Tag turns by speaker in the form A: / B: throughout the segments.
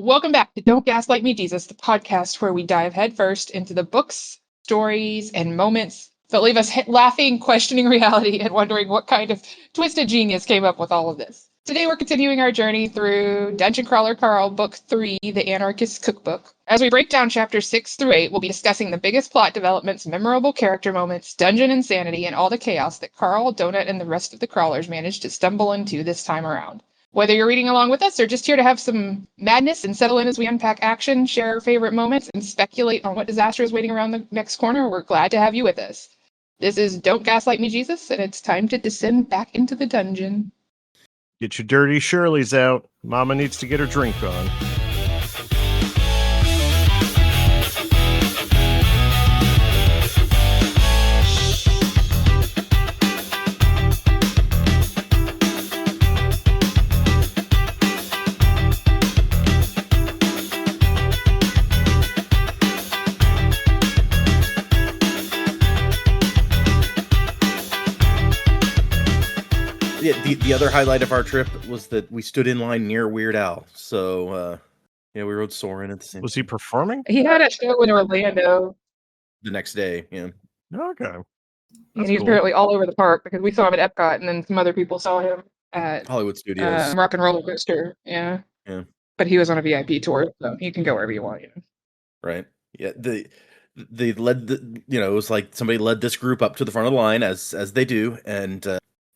A: Welcome back to Don't Gaslight Me, Jesus, the podcast where we dive headfirst into the books, stories, and moments that leave us laughing, questioning reality, and wondering what kind of twisted genius came up with all of this. Today we're continuing our journey through Dungeon Crawler Carl, Book 3, The Anarchist Cookbook. As we break down chapters 6 through 8, we'll be discussing the biggest plot developments, memorable character moments, dungeon insanity, and all the chaos that Carl, Donut, and the rest of the crawlers managed to stumble into this time around. Whether you're reading along with us or just here to have some madness and settle in as we unpack action, share our favorite moments, and speculate on what disaster is waiting around the next corner, we're glad to have you with us. This is Don't Gaslight Me, Jesus, and it's time to descend back into the dungeon.
B: Get your dirty Shirleys out. Mama needs to get her drink on.
C: The other highlight of our trip was that we stood in line near Weird Al. So, we rode Soren at the same time.
B: Was he performing?
A: He had a show in Orlando.
C: The next day, yeah.
B: Okay.
A: And he's apparently all over the park because we saw him at Epcot and then some other people saw him at
C: Hollywood Studios.
A: Rock and Roller Coaster. Yeah. But he was on a VIP tour, so you can go wherever you want.
C: Right. Yeah. They led it was like somebody led this group up to the front of the line as they do, and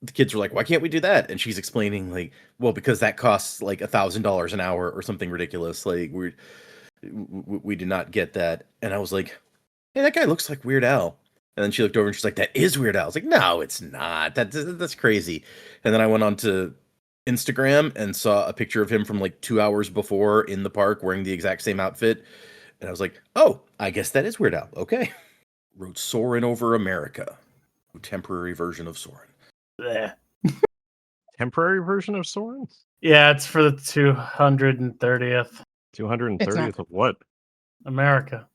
C: the kids were like, "Why can't we do that?" And she's explaining, like, "Well, because that costs like $1,000 an hour or something ridiculous. Like, we did not get that." And I was like, "Hey, that guy looks like Weird Al." And then she looked over and she's like, "That is Weird Al." I was like, "No, it's not. That's crazy." And then I went on to Instagram and saw a picture of him from like 2 hours before in the park wearing the exact same outfit. And I was like, "Oh, I guess that is Weird Al." Okay. Wrote Soren Over America. Temporary version of Soren.
D: Blech.
B: Temporary version of Soren?
D: Yeah, it's for the 230th.
B: 230th of what?
D: America.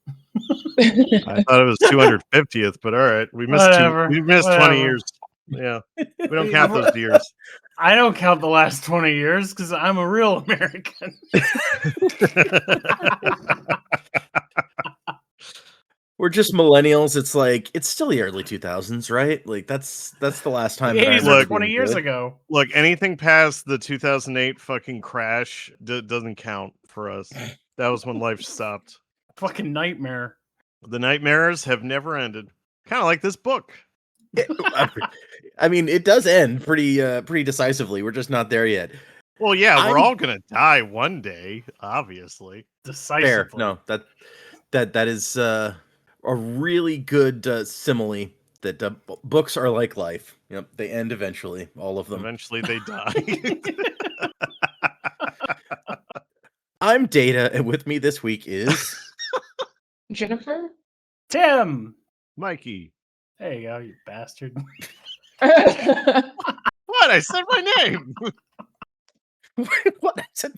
B: I thought it was 250th, but all right. We missed
D: Whatever.
B: 20 years. Yeah. We don't count those years.
D: I don't count the last 20 years because I'm a real American.
C: We're just millennials. It's like, it's still the early 2000s, right? Like that's the last time.
D: The
C: that I
D: 80s
C: remember
D: were 20
C: being
D: years
C: good.
D: ago.
B: Look, anything past the 2008 fucking crash doesn't count for us. That was when life stopped.
D: Fucking nightmare.
B: The nightmares have never ended. Kind of like this book.
C: I mean, it does end pretty decisively. We're just not there yet.
B: Well, yeah, we're
C: I'm-
B: all gonna die one day, obviously.
D: Decisively.
C: Fair. No, that is a really good simile. That books are like life. Yep, they end eventually. All of them.
B: Eventually, they die.
C: I'm Data, and with me this week is
A: Jennifer?
D: Tim!
B: Mikey.
D: There you go, you bastard.
B: What? I said my name.
C: what I said.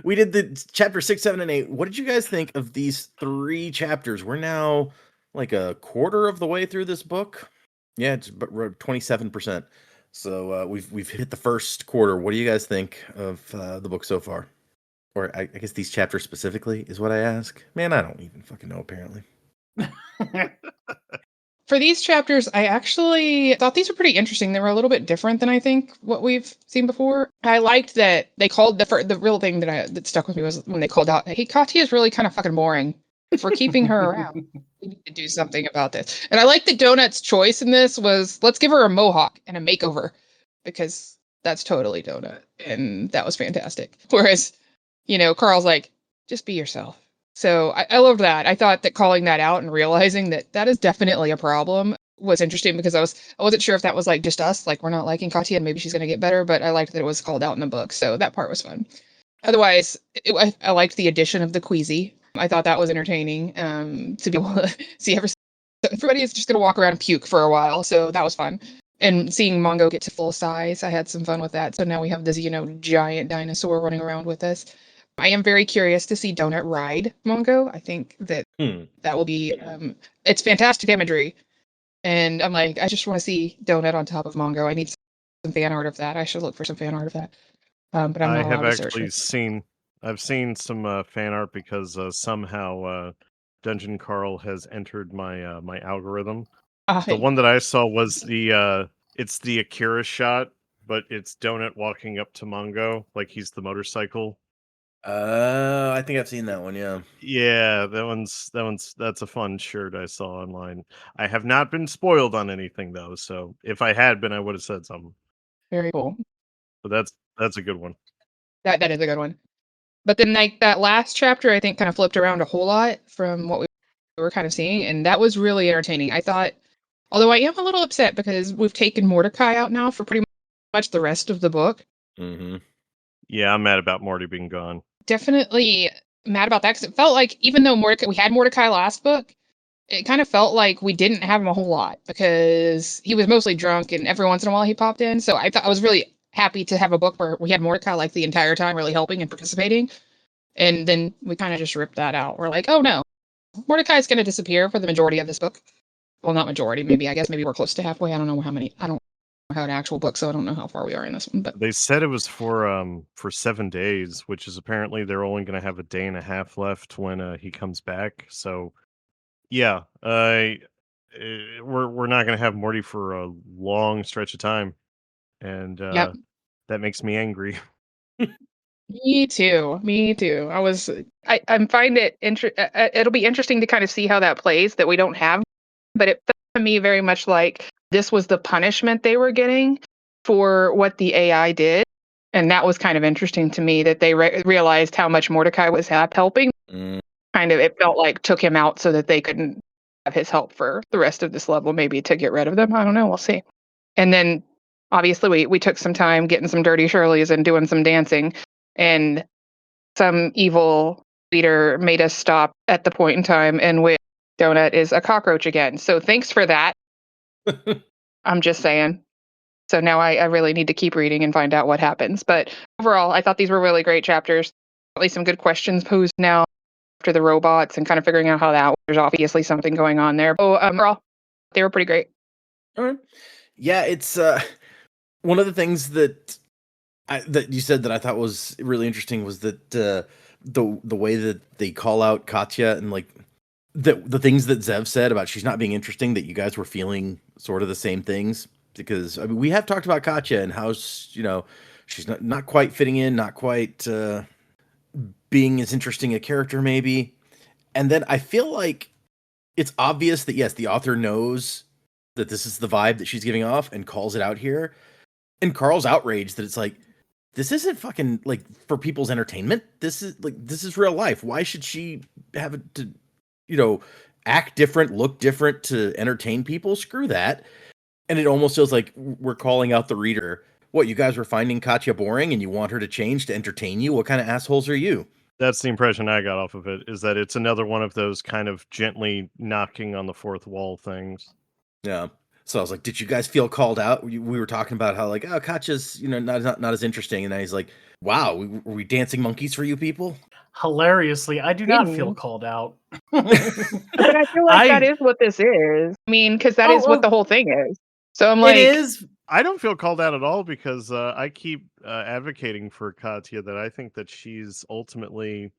C: We did the chapter 6, 7, and 8. What did you guys think of these 3 chapters? We're now like a quarter of the way through this book. Yeah, it's we're 27%. So we've hit the first quarter. What do you guys think of the book so far? Or I guess these chapters specifically is what I ask. Man, I don't even fucking know, apparently.
A: For these chapters, I actually thought these were pretty interesting. They were a little bit different than I think what we've seen before. I liked that they called the real thing that stuck with me was when they called out, "Hey, Katya is really kind of fucking boring. If we're keeping her around, we need to do something about this." And I like that Donut's choice in this was, let's give her a mohawk and a makeover, because that's totally Donut, and that was fantastic. Whereas, Carl's like, just be yourself. So I love that. I thought that calling that out and realizing that is definitely a problem was interesting, because I wasn't sure if that was like just us, like we're not liking Katya and maybe she's going to get better, but I liked that it was called out in the book. So that part was fun. Otherwise, I liked the addition of the queasy. I thought that was entertaining to be able to see everybody is just going to walk around and puke for a while. So that was fun. And seeing Mongo get to full size, I had some fun with that. So now we have this, giant dinosaur running around with us. I am very curious to see Donut ride Mongo. I think that will be, it's fantastic imagery. And I'm like, I just want to see Donut on top of Mongo. I need some fan art of that. I should look for some fan art of that. But I'm not
B: I
A: allowed
B: have
A: to search
B: actually
A: it.
B: seen I've seen some fan art because somehow Dungeon Carl has entered my my algorithm. The one that I saw was the it's the Akira shot, but it's Donut walking up to Mongo like he's the motorcycle.
C: I think I've seen that one. Yeah.
B: Yeah, that's a fun shirt I saw online. I have not been spoiled on anything though, so if I had been, I would have said something.
A: Very cool.
B: But that's a good one.
A: That is a good one. But then, like, that last chapter, I think, kind of flipped around a whole lot from what we were kind of seeing, and that was really entertaining. I thought, although I am a little upset because we've taken Mordecai out now for pretty much the rest of the book.
C: Mm-hmm.
B: Yeah, I'm mad about Morty being gone.
A: Definitely mad about that because it felt like even though we had Mordecai last book, it kind of felt like we didn't have him a whole lot because he was mostly drunk and every once in a while he popped in. So I thought I was really happy to have a book where we had Mordecai like the entire time really helping and participating. And then we kind of just ripped that out. We're like, oh no, Mordecai's going to disappear for the majority of this book. Well, not majority, maybe. I guess maybe we're close to halfway. I don't know how many. I don't know how an actual book, so I don't know how far we are in this one. But
B: They said it was for 7 days, which is apparently they're only going to have a day and a half left when he comes back. So yeah, we're not going to have Morty for a long stretch of time, and
A: yep,
B: that makes me angry.
A: me too. Me too. I find it it'll be interesting to kind of see how that plays that we don't have, but it felt to me very much like this was the punishment they were getting for what the AI did. And that was kind of interesting to me that they realized how much Mordecai was helping.
C: Mm.
A: Kind of, it felt like took him out so that they couldn't have his help for the rest of this level, maybe to get rid of them. I don't know. We'll see. And then obviously we took some time getting some dirty Shirleys and doing some dancing. And some evil leader made us stop at the point in time in which Donut is a cockroach again. So thanks for that. I'm just saying. So now I really need to keep reading and find out what happens. But overall, I thought these were really great chapters. At least some good questions posed now after the robots and kind of figuring out how that there's obviously something going on there. But overall, they were pretty great.
C: All right. Yeah, it's one of the things that that you said that I thought was really interesting was that the way that they call out Katya and like the things that Zev said about she's not being interesting, that you guys were feeling sort of the same things, because I mean we have talked about Katya and how she's not quite fitting in, not quite being as interesting a character maybe, and then I feel like it's obvious that yes, the author knows that this is the vibe that she's giving off and calls it out here. And Carl's outraged that it's like, this isn't fucking like for people's entertainment. This is real life. Why should she have to, act different, look different to entertain people? Screw that. And it almost feels like we're calling out the reader. What, you guys were finding Katya boring and you want her to change to entertain you? What kind of assholes are you?
B: That's the impression I got off of it, is that it's another one of those kind of gently knocking on the fourth wall things.
C: Yeah. So I was like, did you guys feel called out? We were talking about how like, oh, Katya's, not as interesting. And now he's like, wow, were we dancing monkeys for you people?
D: Hilariously, I do not feel called out.
A: But I feel like that is what this is. I mean, because that is what the whole thing is. So I'm like,
D: it is.
B: I don't feel called out at all because I keep advocating for Katya that I think that she's ultimately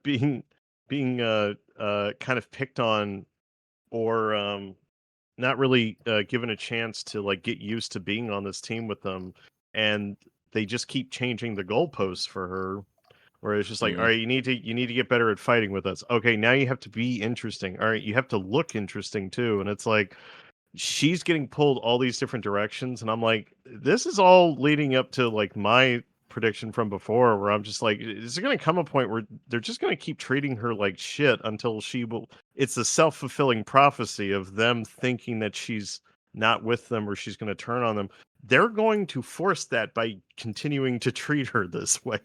B: being kind of picked on or not really given a chance to like get used to being on this team with them, and they just keep changing the goalposts for her. Where it's just like, all right, you need to get better at fighting with us. Okay, now you have to be interesting. All right, you have to look interesting too, and it's like she's getting pulled all these different directions, and I'm like, this is all leading up to like my prediction from before, where I'm just like, is there going to come a point where they're just going to keep treating her like shit until she will? It's a self-fulfilling prophecy of them thinking that she's not with them or she's going to turn on them. They're going to force that by continuing to treat her this way.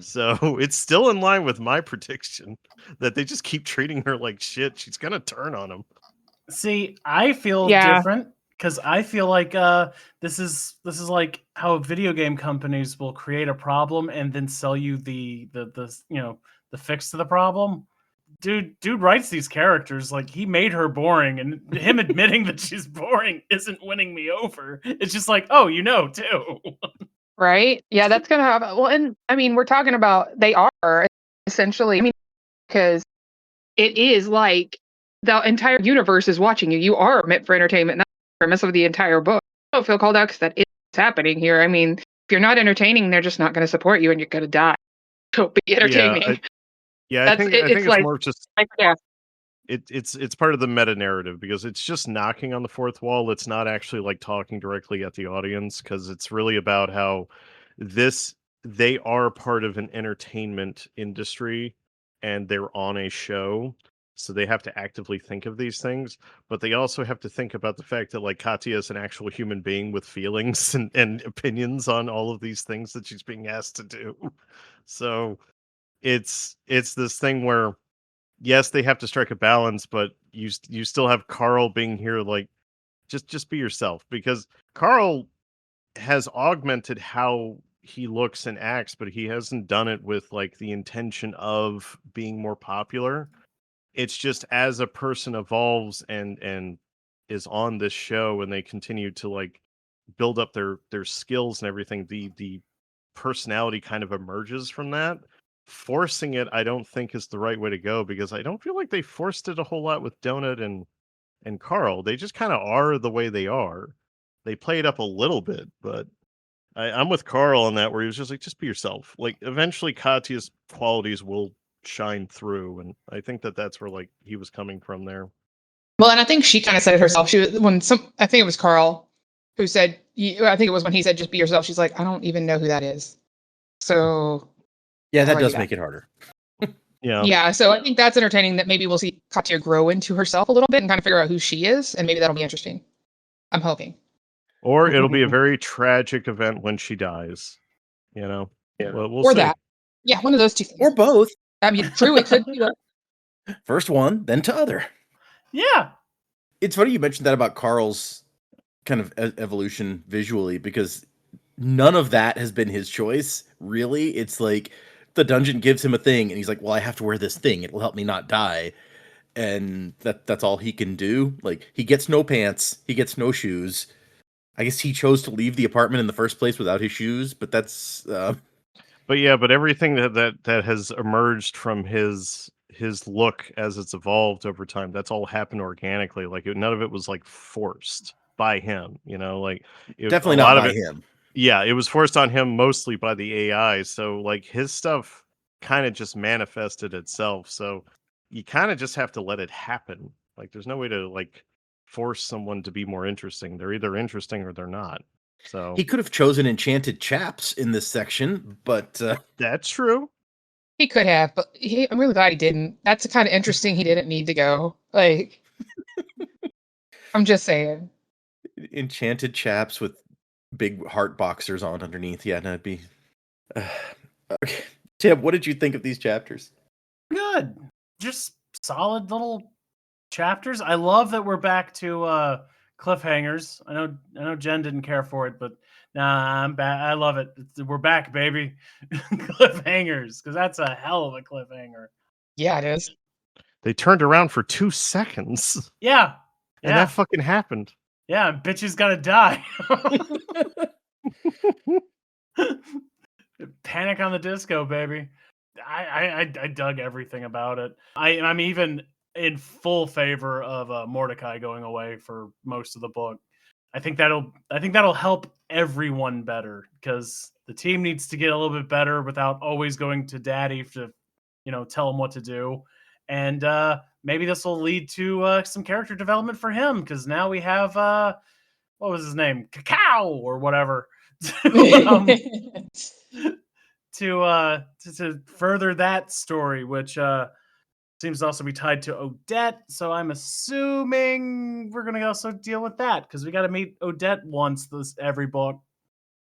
B: So it's still in line with my prediction that they just keep treating her like shit. She's going to turn on them.
D: See, I feel different because I feel like this is like how video game companies will create a problem and then sell you the fix to the problem. Dude writes these characters like he made her boring, and him admitting that she's boring isn't winning me over. It's just like, oh, too.
A: Right? Yeah, that's gonna have. Well, and I mean, we're talking about they are essentially. I mean, because it is like the entire universe is watching you. You are meant for entertainment. That's the premise of the entire book. I don't feel called out because that is happening here. I mean, if you're not entertaining, they're just not going to support you, and you're going to die. Don't be entertaining.
B: I think it's
A: like,
B: more of just
A: like, yeah.
B: It's part of the meta narrative because it's just knocking on the fourth wall. It's not actually like talking directly at the audience because it's really about how they are part of an entertainment industry and they're on a show. So they have to actively think of these things, but they also have to think about the fact that like Katya is an actual human being with feelings and opinions on all of these things that she's being asked to do. So it's this thing where yes, they have to strike a balance, but you still have Carl being here like just be yourself because Carl has augmented how he looks and acts, but he hasn't done it with like the intention of being more popular. It's just as a person evolves and is on this show and they continue to like build up their skills and everything, the personality kind of emerges from that. Forcing it, I don't think is the right way to go because I don't feel like they forced it a whole lot with Donut and Carl. They just kind of are the way they are. They play it up a little bit, but I'm with Carl on that where he was just like, just be yourself. Like eventually Katya's qualities will shine through, and I think that's where like he was coming from there.
A: Well, and I think she kind of said it herself. She was I think it was Carl who said. I think it was when he said, "Just be yourself." She's like, "I don't even know who that is." So
C: yeah, that does make it harder.
A: Yeah, so I think that's entertaining. That maybe we'll see Katya grow into herself a little bit and kind of figure out who she is, and maybe that'll be interesting. I'm hoping.
B: Or it'll be a very tragic event when she dies. You know, we'll
A: or
B: see.
A: that. Yeah, one of those two things.
C: Or both.
A: I mean, true, it could be.
C: First one, then to other.
D: Yeah.
C: It's funny you mentioned that about Carl's kind of evolution visually because none of that has been his choice, really. It's like the dungeon gives him a thing and he's like, well, I have to wear this thing. It will help me not die. And that's all he can do. Like, he gets no pants. He gets no shoes. I guess he chose to leave the apartment in the first place without his shoes, but that's...
B: But yeah, but everything that has emerged from his look as it's evolved over time, that's all happened organically. Like none of it was like forced by him, you know, like
C: definitely not by him.
B: Yeah, it was forced on him mostly by the AI. So like his stuff kind of just manifested itself. So you kind of just have to let it happen. Like there's no way to like force someone to be more interesting. They're either interesting or they're not. So
C: he could have chosen enchanted chaps in this section, but
B: that's true.
A: He could have, but I'm really glad he didn't. That's kind of interesting. He didn't need to go. Like, I'm just saying.
C: Enchanted chaps with big heart boxers on underneath. Yeah, no, it'd be... okay. Tim, what did you think of these chapters?
D: Good. Just solid little chapters. I love that we're back to cliffhangers. I know Jen didn't care for it, but nah, I'm back. I love it. We're back, baby. Cliffhangers, because that's a hell of a cliffhanger.
A: Yeah, it is.
B: They turned around for 2 seconds.
D: Yeah.
B: And that fucking happened.
D: Yeah, bitches gotta die. Panic on the Disco, baby. I dug everything about it. I'm even in full favor of Mordecai going away for most of the book. I think that'll help everyone better because the team needs to get a little bit better without always going to Daddy to, tell him what to do. And maybe this will lead to some character development for him because now we have what was his name, Cacao or whatever, to further that story, which seems to also be tied to Odette. So I'm assuming we're gonna also deal with that because we got to meet Odette once every book,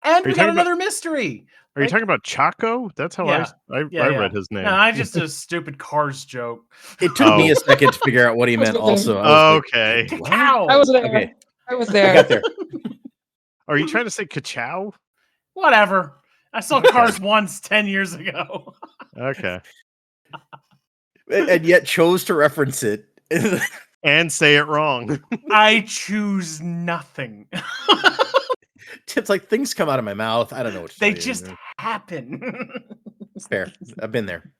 D: and we got another mystery.
B: Are you talking about Chaco? That's how I read his name.
D: No, I just a stupid Cars joke.
C: It took me a second to figure out what he meant. Also,
B: okay.
D: Cacao.
A: I was there.
C: Okay.
A: I was there.
C: I got there.
B: Are you trying to say Kachow?
D: Whatever. I saw Cars once 10 years ago.
B: Okay.
C: And yet chose to reference it.
B: And say it wrong.
D: I choose nothing.
C: Tim's like, things come out of my mouth. I don't know what to
D: They
C: tell you.
D: just happen.
C: Fair. I've been there.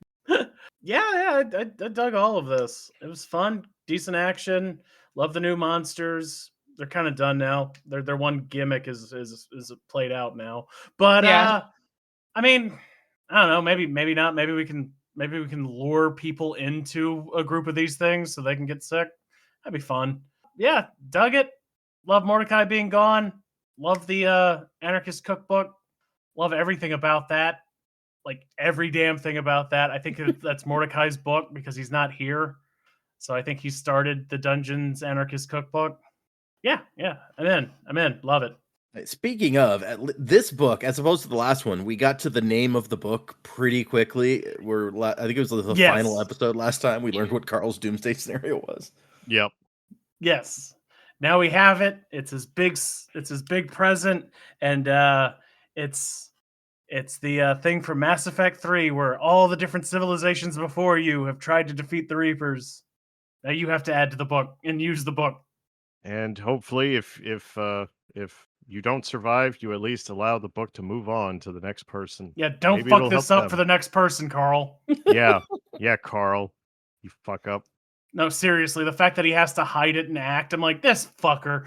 D: Yeah, I dug all of this. It was fun, decent action. Love the new monsters. They're kind of done now. Their one gimmick is played out now. But
A: Yeah.
D: I mean, I don't know. Maybe not. Maybe we can lure people into a group of these things so they can get sick. That'd be fun. Yeah, dug it. Love Mordecai being gone. Love the Anarchist Cookbook. Love everything about that. Like every damn thing about that. I think that's Mordecai's book because he's not here. So I think he started the Dungeons Anarchist Cookbook. Yeah. I'm in. Love it.
C: Speaking of this book, as opposed to the last one, we got to the name of the book pretty quickly. I think it was the final episode last time. We learned what Carl's doomsday scenario was.
B: Yep.
D: Yes. Now we have it. It's his big present, and it's the thing from Mass Effect 3 where all the different civilizations before you have tried to defeat the Reapers. Now you have to add to the book and use the book.
B: And hopefully, if you don't survive, you at least allow the book to move on to the next person.
D: Yeah, don't fuck this up for the next person, Carl.
B: Yeah, Carl, you fuck up.
D: No, seriously, the fact that he has to hide it and act, I'm like, this fucker.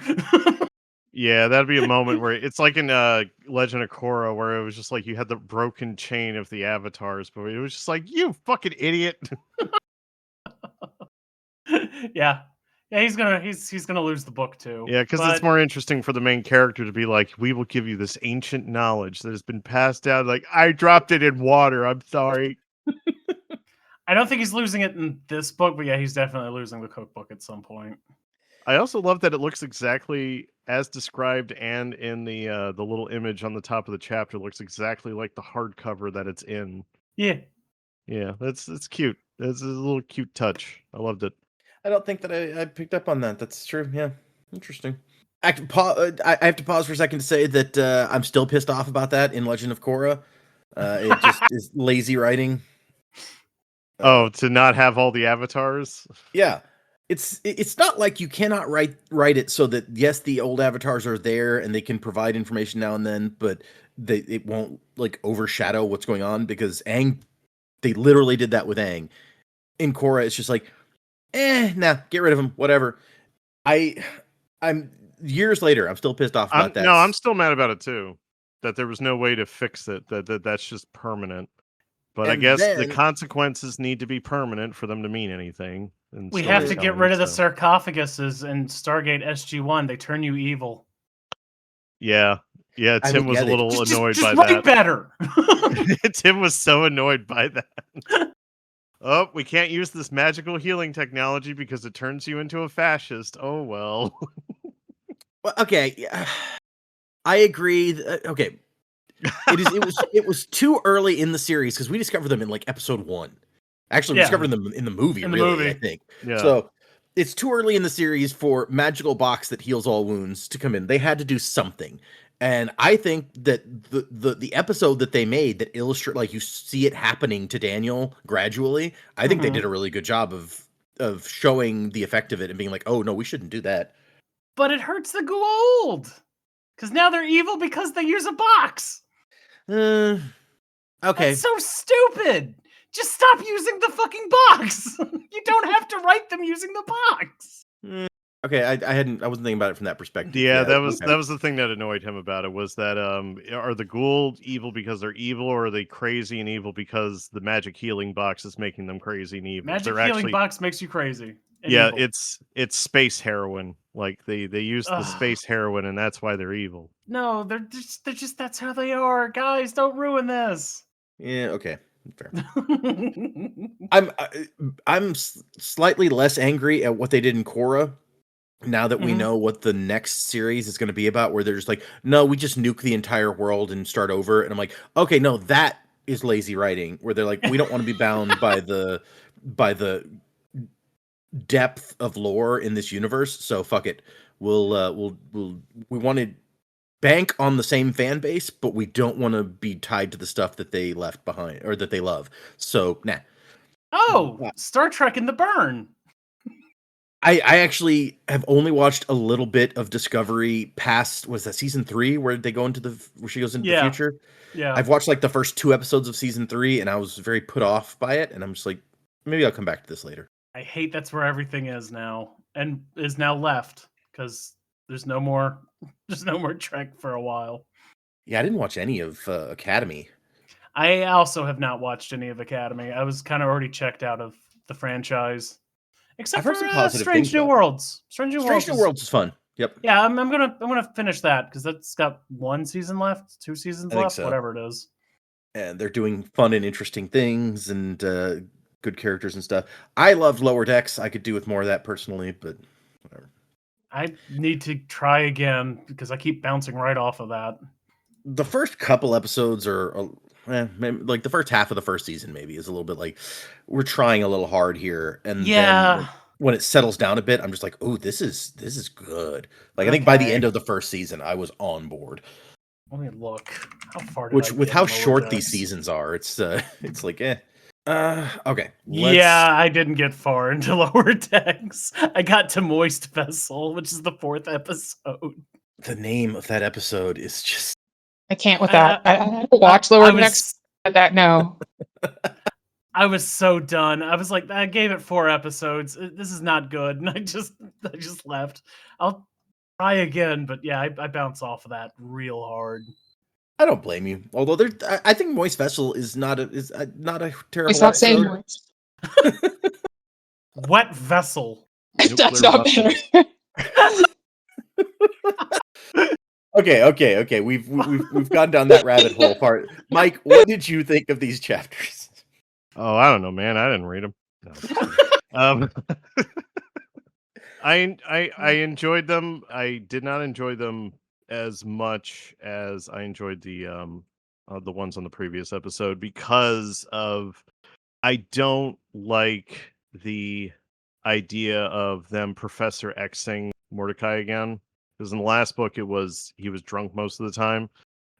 B: Yeah, that'd be a moment where it's like in Legend of Korra, where it was just like you had the broken chain of the avatars, but it was just like, you fucking idiot.
D: Yeah, he's gonna lose the book too.
B: Yeah, because it's more interesting for the main character to be like, we will give you this ancient knowledge that has been passed down. Like, I dropped it in water. I'm sorry.
D: I don't think he's losing it in this book, but yeah, he's definitely losing the cookbook at some point.
B: I also love that it looks exactly as described, and in the little image on the top of the chapter looks exactly like the hardcover that it's in.
D: Yeah,
B: it's cute. It's a little cute touch. I loved it.
C: I don't think that I picked up on that. That's true. Yeah, interesting. I have to pause for a second to say that I'm still pissed off about that in Legend of Korra. It just is lazy writing.
B: To not have all the avatars?
C: Yeah. It's not like you cannot write it so that, yes, the old avatars are there and they can provide information now and then, but it won't like overshadow what's going on, because Aang, they literally did that with Aang. In Korra, it's just like, nah, get rid of him, whatever. I'm years later, I'm still pissed off about that.
B: No, I'm still mad about it too. That there was no way to fix it. That's just permanent. But I guess the consequences need to be permanent for them to mean anything.
D: We have to get rid of the sarcophaguses in Stargate SG-1. They turn you evil.
B: Yeah. Tim was a little annoyed by
D: that.
B: Just write
D: better.
B: Tim was so annoyed by that. Oh, we can't use this magical healing technology because it turns you into a fascist. Oh, well.
C: Well, okay. I agree. Okay. It was too early in the series because we discovered them in like episode 1. Actually, we discovered them in the movie, I think.
B: Yeah.
C: So it's too early in the series for magical box that heals all wounds to come in. They had to do something. And I think that the episode that they made that illustrate, like, you see it happening to Daniel gradually, I think they did a really good job of showing the effect of it and being like, oh no, we shouldn't do that.
D: But it hurts the Goa'uld, because now they're evil because they use a box.
C: Okay.
D: That's so stupid. Just stop using the fucking box. You don't have to write them using the box.
C: Okay, I wasn't thinking about it from that perspective.
B: Yeah, that was the thing that annoyed him about it, was that are the Goa'uld evil because they're evil, or are they crazy and evil because the magic healing box is making them crazy and evil?
D: Magic healing box makes you crazy.
B: Yeah,
D: evil.
B: it's space heroin. Like they use the space heroin, and that's why they're evil.
D: No, they're just that's how they are. Guys, don't ruin this.
C: Yeah, okay. Fair. I'm slightly less angry at what they did in Korra now that we know what the next series is going to be about, where they're just like, no, we just nuke the entire world and start over. And I'm like, okay, no, that is lazy writing, where they're like, we don't want to be bound by the depth of lore in this universe, so fuck it. We want to bank on the same fan base, but we don't want to be tied to the stuff that they left behind or that they love. So nah.
D: Oh, Star Trek in the Burn.
C: I actually have only watched a little bit of Discovery past, was that season 3 where they go into where she goes into the future?
D: Yeah.
C: I've watched like the first 2 episodes of season 3 and I was very put off by it, and I'm just like, maybe I'll come back to this later.
D: I hate that's where everything is now, and is now left because there's no more Trek for a while.
C: Yeah, I didn't watch any of Academy.
D: I also have not watched any of Academy. I was kind of already checked out of the franchise, except
C: I've heard
D: for
C: some positive
D: Strange
C: things,
D: New
C: though.
D: Worlds. Strange New
C: Worlds is fun. Yep.
D: Yeah, I'm gonna finish that because that's got 1 season left, 2 seasons
C: I think
D: left,
C: so.
D: whatever it is.
C: And they're doing fun and interesting things and good characters and stuff. I loved Lower Decks. I could do with more of that personally, but whatever.
D: I need to try again because I keep bouncing right off of that.
C: The first couple episodes are like the first half of the first season maybe is a little bit like we're trying a little hard here, and then when it settles down a bit, I'm just like, oh, this is good. Like I think by the end of the first season, I was on board.
D: Let me look. How far did
C: Which
D: I
C: with
D: get
C: how
D: in Lower
C: short
D: Decks?
C: these seasons are, it's like okay.
D: Yeah, I didn't get far into Lower Decks. I got to Moist Vessel, which is the 4th episode.
C: The name of that episode is just
A: I can't with that. I had to watch Lower Decks. That no.
D: I was so done. I was like, I gave it 4 episodes. This is not good, and I just left. I'll try again, but yeah, I bounce off of that real hard.
C: I don't blame you. Although I think Moist Vessel is not a terrible.
A: It's not saying moist.
D: Wet Vessel.
A: That's not better.
C: Okay. We've gone down that rabbit hole part. Mike, what did you think of these chapters?
B: Oh, I don't know, man. I didn't read them. No. I enjoyed them. I did not enjoy them as much as I enjoyed the ones on the previous episode because of I don't like the idea of them Professor Xing Mordecai again. Because in the last book, he was drunk most of the time,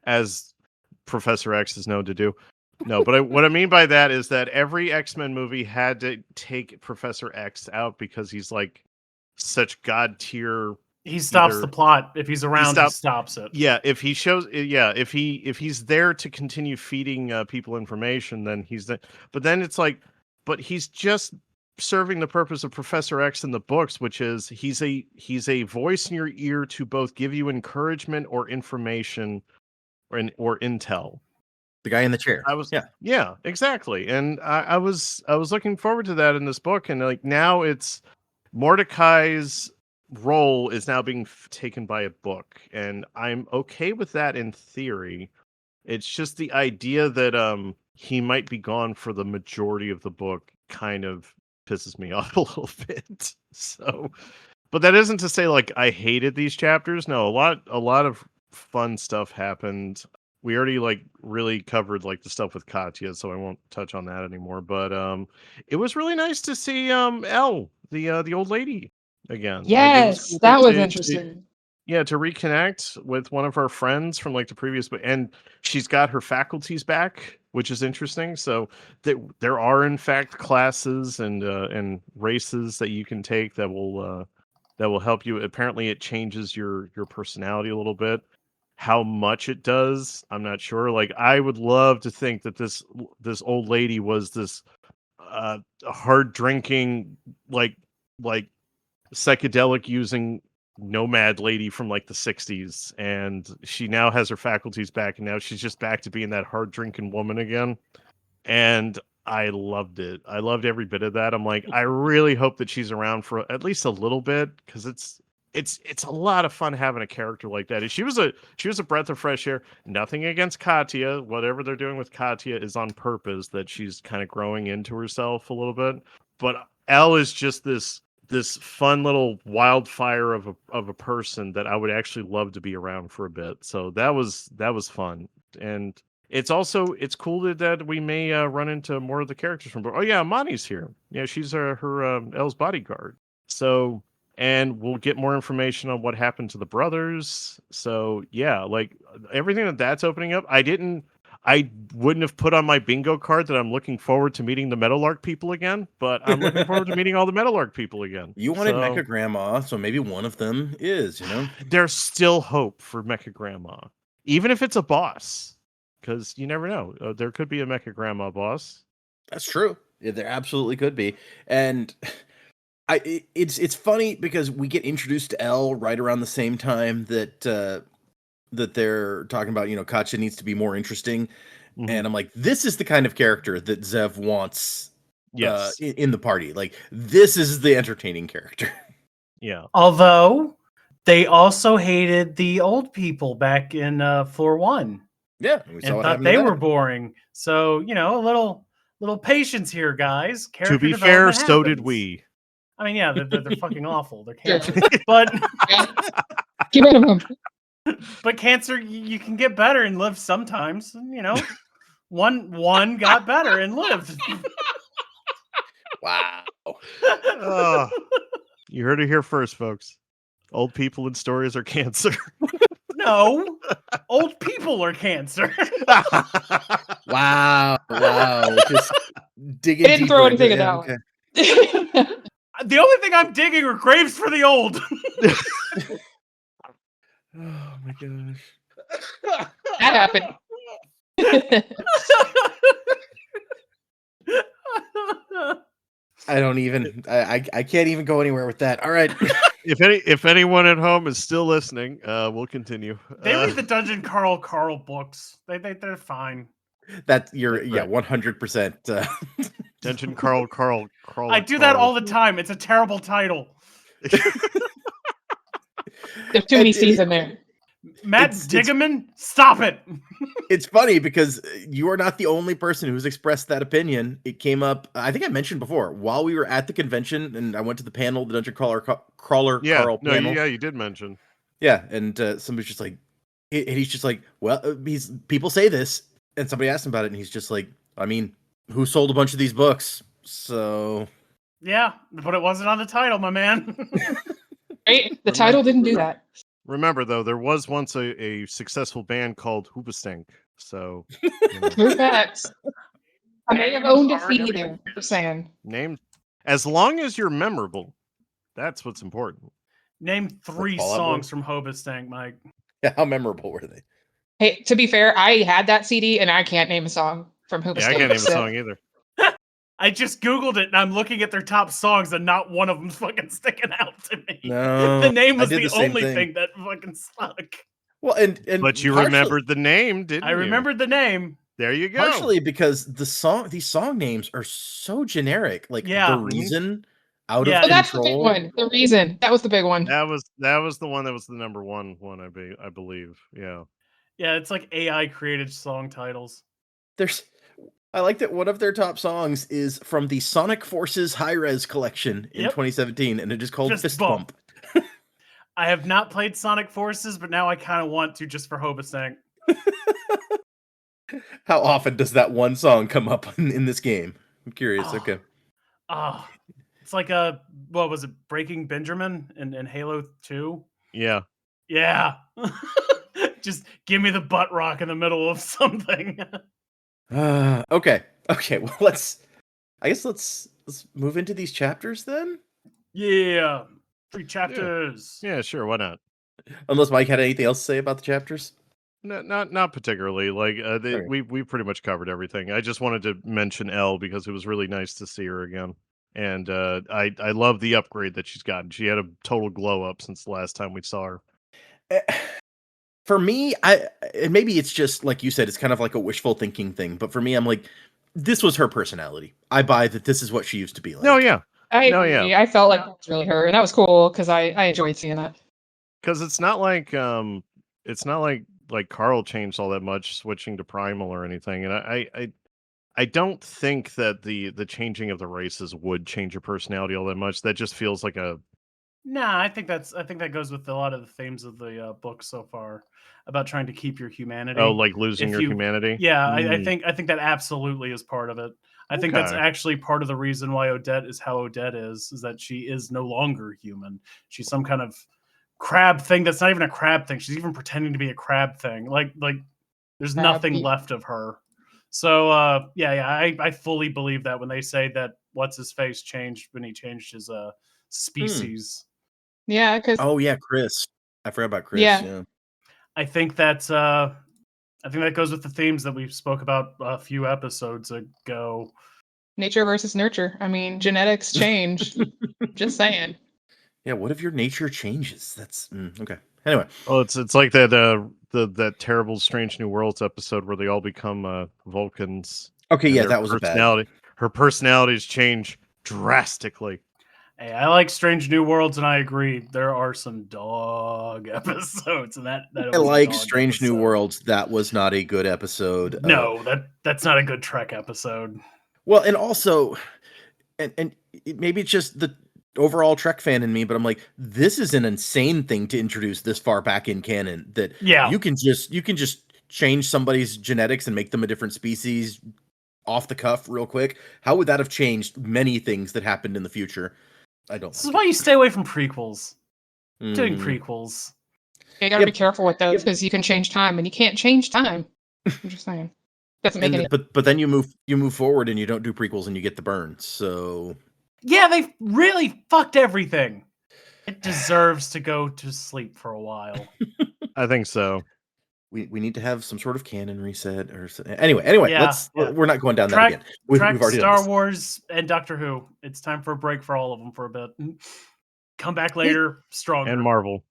B: as Professor X is known to do. No, but what I mean by that is that every X-Men movie had to take Professor X out because he's like such god tier.
D: He stops the plot. If he's around, he stops it.
B: Yeah, if he shows, if he's there to continue feeding people information, then he's there. But then it's like, but he's just serving the purpose of Professor X in the books, which is he's a voice in your ear to both give you encouragement or information or intel.
C: The guy in the chair.
B: Yeah, exactly. And I was looking forward to that in this book, and like now it's Mordecai's role is now being taken by a book, and I'm okay with that in theory. It's just the idea that he might be gone for the majority of the book kind of pisses me off a little bit. So, but that isn't to say like I hated these chapters. No, a lot of fun stuff happened. We already like really covered like the stuff with Katya, so I won't touch on that anymore. But it was really nice to see Elle, the old lady again.
A: Yes,
B: like,
A: that was interesting.
B: To reconnect with one of our friends from like the previous, and she's got her faculties back, which is interesting. So there are in fact classes and races that you can take that will help you. Apparently, it changes your personality a little bit. How much it does, I'm not sure. Like, I would love to think that this old lady was this hard drinking, like psychedelic using nomad lady from like the 60s, and she now has her faculties back, and now she's just back to being that hard drinking woman again. And I loved it. I loved every bit of that. I'm like, I really hope that she's around for at least a little bit, because it's a lot of fun having a character like that. She was a breath of fresh air. Nothing against Katya. Whatever they're doing with Katya is on purpose, that she's kind of growing into herself a little bit. But Elle is just this fun little wildfire of a person that I would actually love to be around for a bit. So that was fun. And it's cool that we may run into more of the characters from. Oh yeah, Amani's here. Yeah, she's her Elle's bodyguard. So, and we'll get more information on what happened to the brothers. So yeah, like everything that's opening up. I wouldn't have put on my bingo card that I'm looking forward to meeting the Meadowlark people again, but I'm looking forward to meeting all the Meadowlark people again.
C: You wanted Mecha Grandma, so maybe one of them is,
B: There's still hope for Mecha Grandma, even if it's a boss, because you never know. There could be a Mecha Grandma boss.
C: That's true. Yeah, there absolutely could be. And it's funny because we get introduced to Elle right around the same time that they're talking about, Katya needs to be more interesting. Mm-hmm. And I'm like, this is the kind of character that Zev wants in the party. Like, this is the entertaining character.
B: Yeah.
D: Although they also hated the old people back in Floor 1.
C: Yeah.
D: And thought they were boring. So, a little patience here, guys.
B: To be fair, so did we.
D: I mean, yeah, they're fucking awful. They're cancer. But
A: get rid of them.
D: But cancer, you can get better and live sometimes. One got better and lived.
C: Wow.
B: You heard it here first, folks. Old people in stories are cancer.
D: No, old people are cancer.
C: Wow. Just digging.
A: I didn't throw anything at that one.
D: The only thing I'm digging are graves for the old.
C: Oh my gosh.
A: That happened.
C: I don't even. I can't even go anywhere with that. All right.
B: If anyone at home is still listening, we'll continue.
D: They read the Dungeon Carl books. They're fine.
C: That you're 100%.
B: Dungeon Carl.
D: I do that all the time. It's a terrible title.
A: There's too many C's in there.
D: Matt Diggerman, stop it.
C: It's funny because you are not the only person who's expressed that opinion. It came up, I think I mentioned before, while we were at the convention, and I went to the panel, the Dungeon Crawler Carl panel.
B: Yeah, you did mention.
C: Yeah, and somebody's just like, and he's just like, well, people say this, and somebody asked him about it, and he's just like, I mean, who sold a bunch of these books? So...
D: Yeah, but it wasn't on the title, my man.
A: Right? The title didn't do that.
B: Remember, though, there was once a successful band called Hoobastank. So,
A: True facts. I may have owned a CD there. Just saying.
B: Name, as long as you're memorable, that's what's important.
D: Name 3 songs from Hoobastank, Mike.
C: Yeah, how memorable were they?
A: Hey, to be fair, I had that CD and I can't name a song from Hoobastank.
B: Yeah, I can't name a song either.
D: I just Googled it and I'm looking at their top songs and not one of them's fucking sticking out to me.
C: No,
D: the name was the only thing that fucking stuck.
C: Well, and
B: but you remembered the name, didn't you?
D: I remembered the name.
B: There you go.
C: Partially because these song names are so generic. Like The Reason, Out of Control.
A: That's the big one. The Reason. That was the big one.
B: That was the one that was the number one, I believe. Yeah.
D: Yeah, it's like AI created song titles.
C: I like that one of their top songs is from the Sonic Forces High Res collection in 2017, and it is called Fist Bump.
D: I have not played Sonic Forces, but now I kind of want to just for Hoobastank.
C: How often does that one song come up in this game? I'm curious. Okay.
D: It's like what was it, Breaking Benjamin in Halo 2?
B: Yeah.
D: Yeah. Just give me the butt rock in the middle of something.
C: Okay. Well, let's move into these chapters then.
D: Yeah, 3 chapters.
B: Yeah, sure. Why not?
C: Unless Mike had anything else to say about the chapters.
B: No, not particularly. Like we pretty much covered everything. I just wanted to mention Elle because it was really nice to see her again, and I love the upgrade that she's gotten. She had a total glow up since the last time we saw her.
C: For me, and maybe it's just like you said, it's kind of like a wishful thinking thing. But for me, I'm like, this was her personality. I buy that this is what she used to be like.
B: No, yeah.
A: I felt like that was really her, and that was cool because I enjoyed seeing that.
B: Because it's not like Carl changed all that much switching to primal or anything, and I don't think that the changing of the races would change your personality all that much. That just feels like a...
D: Nah, I think that goes with a lot of the themes of the book so far about trying to keep your humanity.
B: Oh, like losing your humanity?
D: Yeah, I think that absolutely is part of it. I think that's actually part of the reason why Odette is how Odette is that she is no longer human. She's some kind of crab thing that's not even a crab thing. She's even pretending to be a crab thing. Like There's nothing left of her. So I fully believe that when they say that what's his face changed when he changed his species.
A: Yeah, because
C: Chris. I forgot about Chris.
A: Yeah.
D: I think that's I think that goes with the themes that we spoke about a few episodes ago.
A: Nature versus nurture. I mean, genetics change. Just saying.
C: Yeah, what if your nature changes? That's okay. Anyway,
B: Oh, it's like that that terrible Strange New Worlds episode where they all become Vulcans.
C: Okay, yeah, that was
B: personality. Her personalities change drastically.
D: Hey, I like Strange New Worlds, and I agree. There are some dog episodes, and that
C: I like Strange New Worlds. That was not a good episode.
D: No, that's not a good Trek episode.
C: Well, and also, and maybe it's just the overall Trek fan in me, but I'm like, this is an insane thing to introduce this far back in canon. That you can just change somebody's genetics and make them a different species off the cuff real quick. How would that have changed many things that happened in the future? I don't.
D: This is why you stay away from prequels. Doing prequels.
A: You gotta be careful with those because you can change time, and you can't change time. I'm just saying. Doesn't make any.
C: But then you move forward, and you don't do prequels, and you get the burn. So
D: yeah, they really fucked everything. It deserves to go to sleep for a while.
B: I think so.
C: We need to have some sort of canon reset or anyway. We're not going down that again. We've already
D: Star Wars and Doctor Who. It's time for a break for all of them for a bit. Come back later, stronger.
B: And Marvel.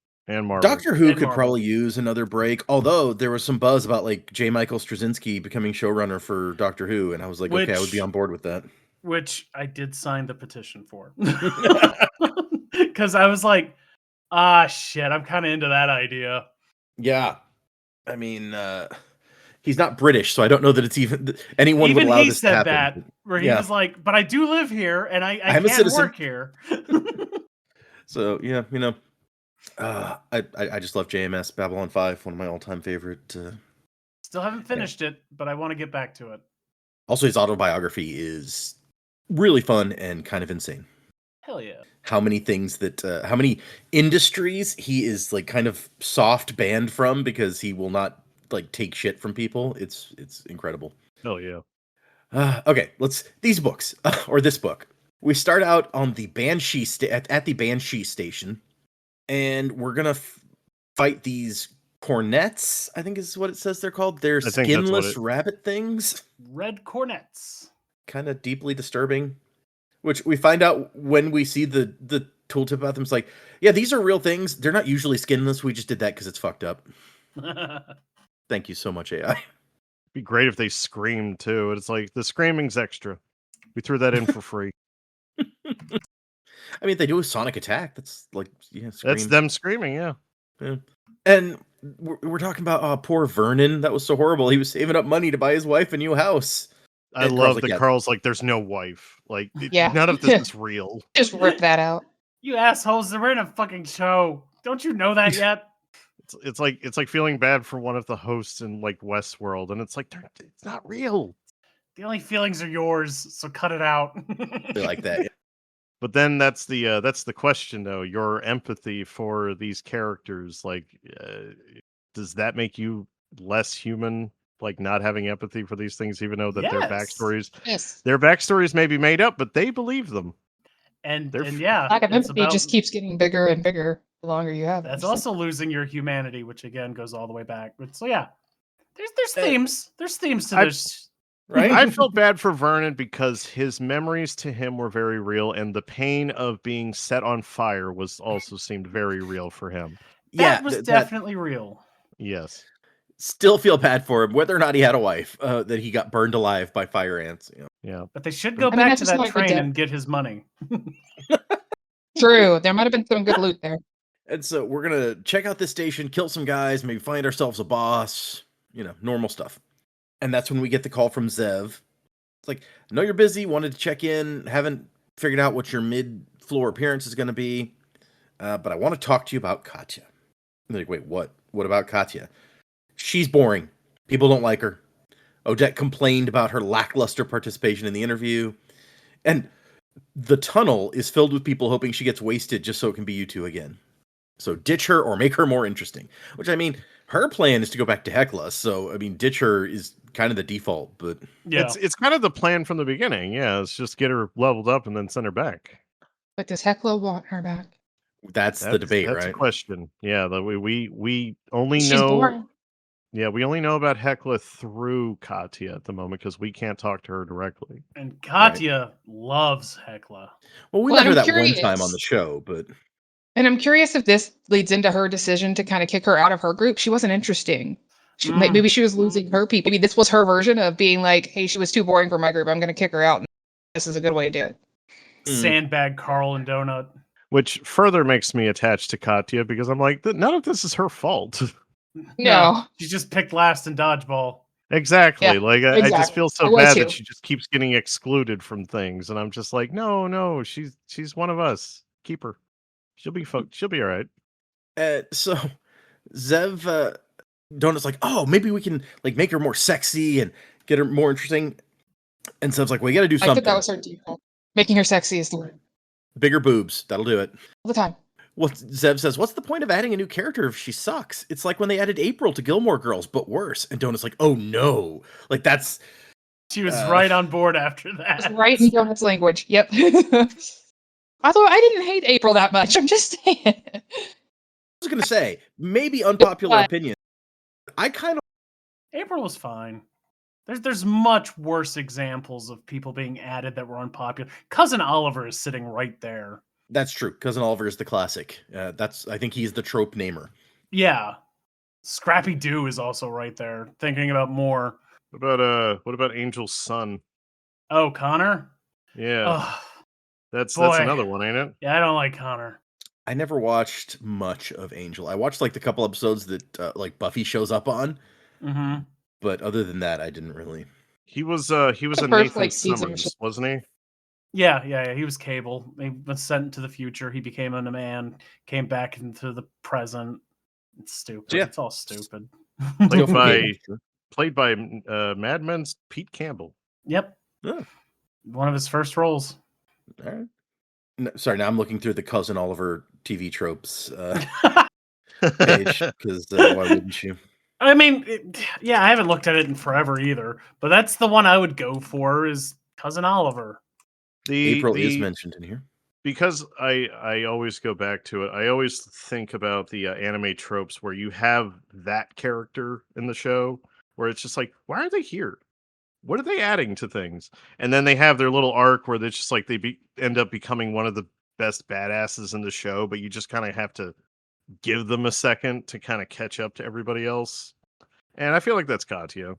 C: Doctor Who could probably use another break. Although there was some buzz about like J. Michael Straczynski becoming showrunner for Doctor Who, and I was like, okay, I would be on board with that.
D: Which I did sign the petition for, because I was like, shit, I'm kind of into that idea.
C: Yeah. I mean, he's not British, so I don't know that it's even anyone would allow this to happen.
D: That where he was like, "But I do live here, and I can't work here."
C: So yeah, I just love JMS Babylon 5, one of my all-time favorite.
D: Still haven't finished it, but I want to get back to it.
C: Also, his autobiography is really fun and kind of insane.
D: Hell yeah.
C: How many things how many industries he is like kind of soft banned from because he will not like take shit from people. It's incredible.
B: Oh yeah.
C: Okay, these books or this book. We start out on the Banshee at the Banshee station, and we're gonna fight these cornets. I think is what it says they're called. They're skinless rabbit things.
D: Red cornets.
C: Kind of deeply disturbing. Which we find out when we see the tooltip about them. It's like, yeah, these are real things. They're not usually skinless. We just did that because it's fucked up. Thank you so much, AI. It'd
B: be great if they screamed too. It's like the screaming's extra. We threw that in for free.
C: I mean, they do a sonic attack. That's like, yeah,
B: that's them screaming, yeah.
C: And we're talking about poor Vernon. That was so horrible. He was saving up money to buy his wife a new house.
B: I love that Carl's like, there's no wife. Like, none of this is real.
A: Just rip that out.
D: You assholes, they're in a fucking show. Don't you know that yet?
B: It's like feeling bad for one of the hosts in like Westworld, and it's like it's not real.
D: The only feelings are yours, so cut it out.
C: They like that. Yeah.
B: But then that's the question though. Your empathy for these characters, like, does that make you less human? Like not having empathy for these things, even though that their backstories may be made up, but they believe them.
D: And yeah,
A: lack of empathy just keeps getting bigger and bigger the longer you have it.
D: That's also losing your humanity, which again goes all the way back. But so yeah, there's themes. There's themes to this.
B: Right? I felt bad for Vernon because his memories to him were very real, and the pain of being set on fire also seemed very real for him.
D: That was definitely real.
B: Yes.
C: Still feel bad for him, whether or not he had a wife, that he got burned alive by fire ants.
B: Yeah.
D: But they should go back to that train and get his money.
A: True. There might have been some good loot there.
C: And so we're going to check out this station, kill some guys, maybe find ourselves a boss, normal stuff. And that's when we get the call from Zev. It's like, I know you're busy, wanted to check in, haven't figured out what your mid-floor appearance is going to be, but I want to talk to you about Katya. I'm like, wait, what? What about Katya? She's boring. People don't like her. Odette complained about her lackluster participation in the interview. And the tunnel is filled with people hoping she gets wasted just so it can be you two again. So ditch her or make her more interesting. Which, I mean, her plan is to go back to Hecla. So I mean, ditch her is kind of the default, but
D: Yeah.
B: It's kind of the plan from the beginning. Yeah, it's just get her leveled up and then send her back.
A: But does Hecla want her back?
C: that's the debate,
B: That's
C: right?
B: a question. Yeah, we only
A: She's
B: know.
A: boring.
B: Yeah, we only know about Hecla through Katya at the moment because we can't talk to her directly.
D: And Katya loves Hecla.
C: Well, we
A: Well,
C: met her
A: I'm
C: that one time on
A: curious.
C: the show, but
A: And I'm curious if this leads into her decision to kind of kick her out of her group. She wasn't interesting. Maybe she was losing her people. Maybe this was her version of being like, hey, she was too boring for my group. I'm going to kick her out. And this is a good way to do it.
D: Sandbag Carl and Donut.
B: Which further makes me attached to Katya because I'm like, none of this is her fault.
A: No.
D: She just picked last in dodgeball.
B: Exactly.
A: Yeah,
B: like I just
A: exactly.
B: feel
A: I
B: so
A: was
B: bad
A: too.
B: that she just keeps getting excluded from things, and I'm just like, no, she's one of us. Keep her. She'll be all right.
C: so Zev Donut's like, oh, maybe we can like make her more sexy and get her more interesting. And Zev's like, well, you got to do
A: I
C: something.
A: thought that was her default. Making her sexy is the word.
C: Bigger boobs, that'll do it.
A: All the time.
C: Well, Zev says, what's the point of adding a new character if she sucks? It's like when they added April to Gilmore Girls, but worse. And Donut's like, oh no. Like that's...
D: She was right on board after that.
A: It's right in Donut's language. Yep. Although I didn't hate April that much. I'm just saying.
C: I was going to say, maybe unpopular opinion. I kind of...
D: April was fine. There's much worse examples of people being added that were unpopular. Cousin Oliver is sitting right there.
C: That's true. Cousin Oliver is the classic. I think he's the trope namer.
D: Yeah. Scrappy Doo is also right there. Thinking about more.
B: What about Angel's son?
D: Oh, Connor?
B: Yeah.
D: Oh,
B: that's
D: boy.
B: another one, ain't it?
D: Yeah, I don't like Connor.
C: I never watched much of Angel. I watched like the couple episodes that like Buffy shows up on.
D: Mm-hmm.
C: But other than that, I didn't really.
B: He was a Nathan Summers, wasn't he?
D: Yeah. He was Cable. He was sent into the future. He became a man, came back into the present. It's stupid.
C: Yeah.
D: It's all stupid.
B: Played by Mad Men's Pete Campbell.
D: Yep.
C: Oh.
D: One of his first roles.
C: All right. No, sorry, now I'm looking through the Cousin Oliver TV tropes page because why wouldn't you?
D: I mean, I haven't looked at it in forever either, but that's the one I would go for is Cousin Oliver.
C: April is mentioned in here.
B: Because I always go back to it. I always think about the anime tropes where you have that character in the show where it's just like, why are they here? What are they adding to things? And then they have their little arc where they're just like end up becoming one of the best badasses in the show, but you just kind of have to give them a second to kind of catch up to everybody else. And I feel like that's Katya.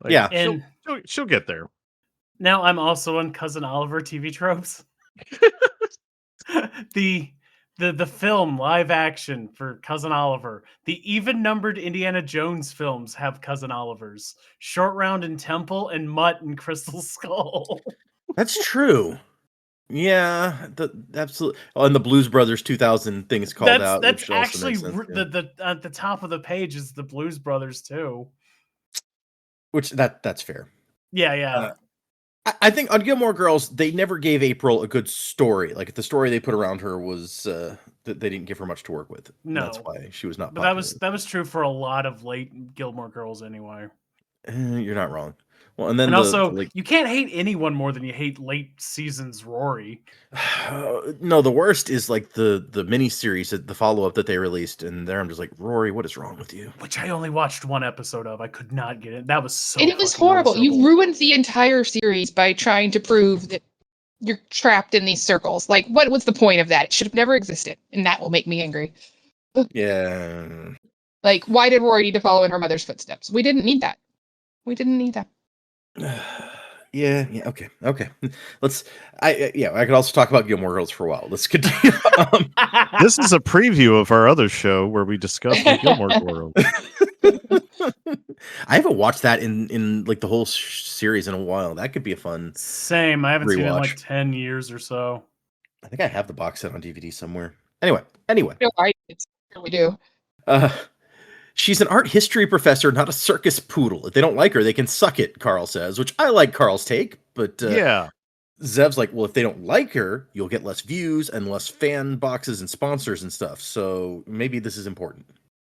B: Like,
C: yeah,
D: and
B: she'll get there.
D: Now I'm also on Cousin Oliver TV tropes. The film live action for Cousin Oliver. The even numbered Indiana Jones films have Cousin Olivers. Short Round and Temple and Mutt and Crystal Skull.
C: That's true. Yeah, absolutely. Oh, and the Blues Brothers 2000 thing is called out.
D: That's actually the at the top of the page is the Blues Brothers too.
C: Which that's fair.
D: Yeah.
C: I think on Gilmore Girls, they never gave April a good story. Like the story they put around her was that they didn't give her much to work with.
D: No,
C: that's why she was not.
D: But
C: popular.
D: that was true for a lot of late Gilmore Girls anyway.
C: You're not wrong. Well, and then
D: you can't hate anyone more than you hate late seasons Rory.
C: No, the worst is like the mini series, the follow up that they released, and there I'm just like, Rory, what is wrong with you?
D: Which I only watched one episode of. I could not get it. That was so.
A: And it was horrible. You ruined the entire series by trying to prove that you're trapped in these circles. Like, what was the point of that? It should have never existed, and that will make me angry.
C: Yeah.
A: Like, why did Rory need to follow in her mother's footsteps? We didn't need that.
C: Yeah, okay. I could also talk about Gilmore Girls for a while. Let's continue.
B: This is a preview of our other show where we discuss the Gilmore Girls.
C: I haven't watched that in like the whole series in a while. That could be a fun.
D: Same. I haven't seen it in like 10 years or so.
C: I think I have the box set on DVD somewhere. Anyway. No,
A: we do.
C: She's an art history professor, not a circus poodle. If they don't like her, they can suck it, Carl says, which I like Carl's take, but
B: yeah.
C: Zev's like, well, if they don't like her, you'll get less views and less fan boxes and sponsors and stuff. So maybe this is important.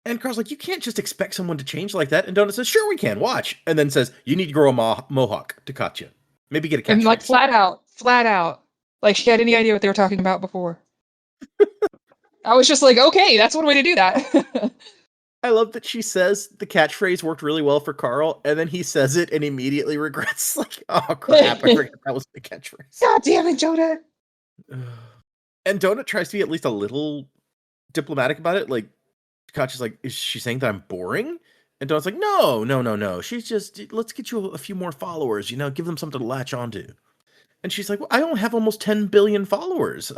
C: And Carl's like, you can't just expect someone to change like that. And Donut says, sure we can, watch. And then says, you need to grow a mohawk to Katya. Maybe get a catchphrase.
A: And like flat out. Like she had any idea what they were talking about before. I was just like, okay, that's one way to do that.
C: I love that she says the catchphrase worked really well for Carl, and then he says it and immediately regrets, like, oh crap, I forgot that was the catchphrase.
A: God damn it, Donut.
C: And Donut tries to be at least a little diplomatic about it. Like, Katya's like, is she saying that I'm boring? And Donut's like, no. She's just, let's get you a few more followers, give them something to latch onto. And she's like, well, I don't have almost 10 billion followers.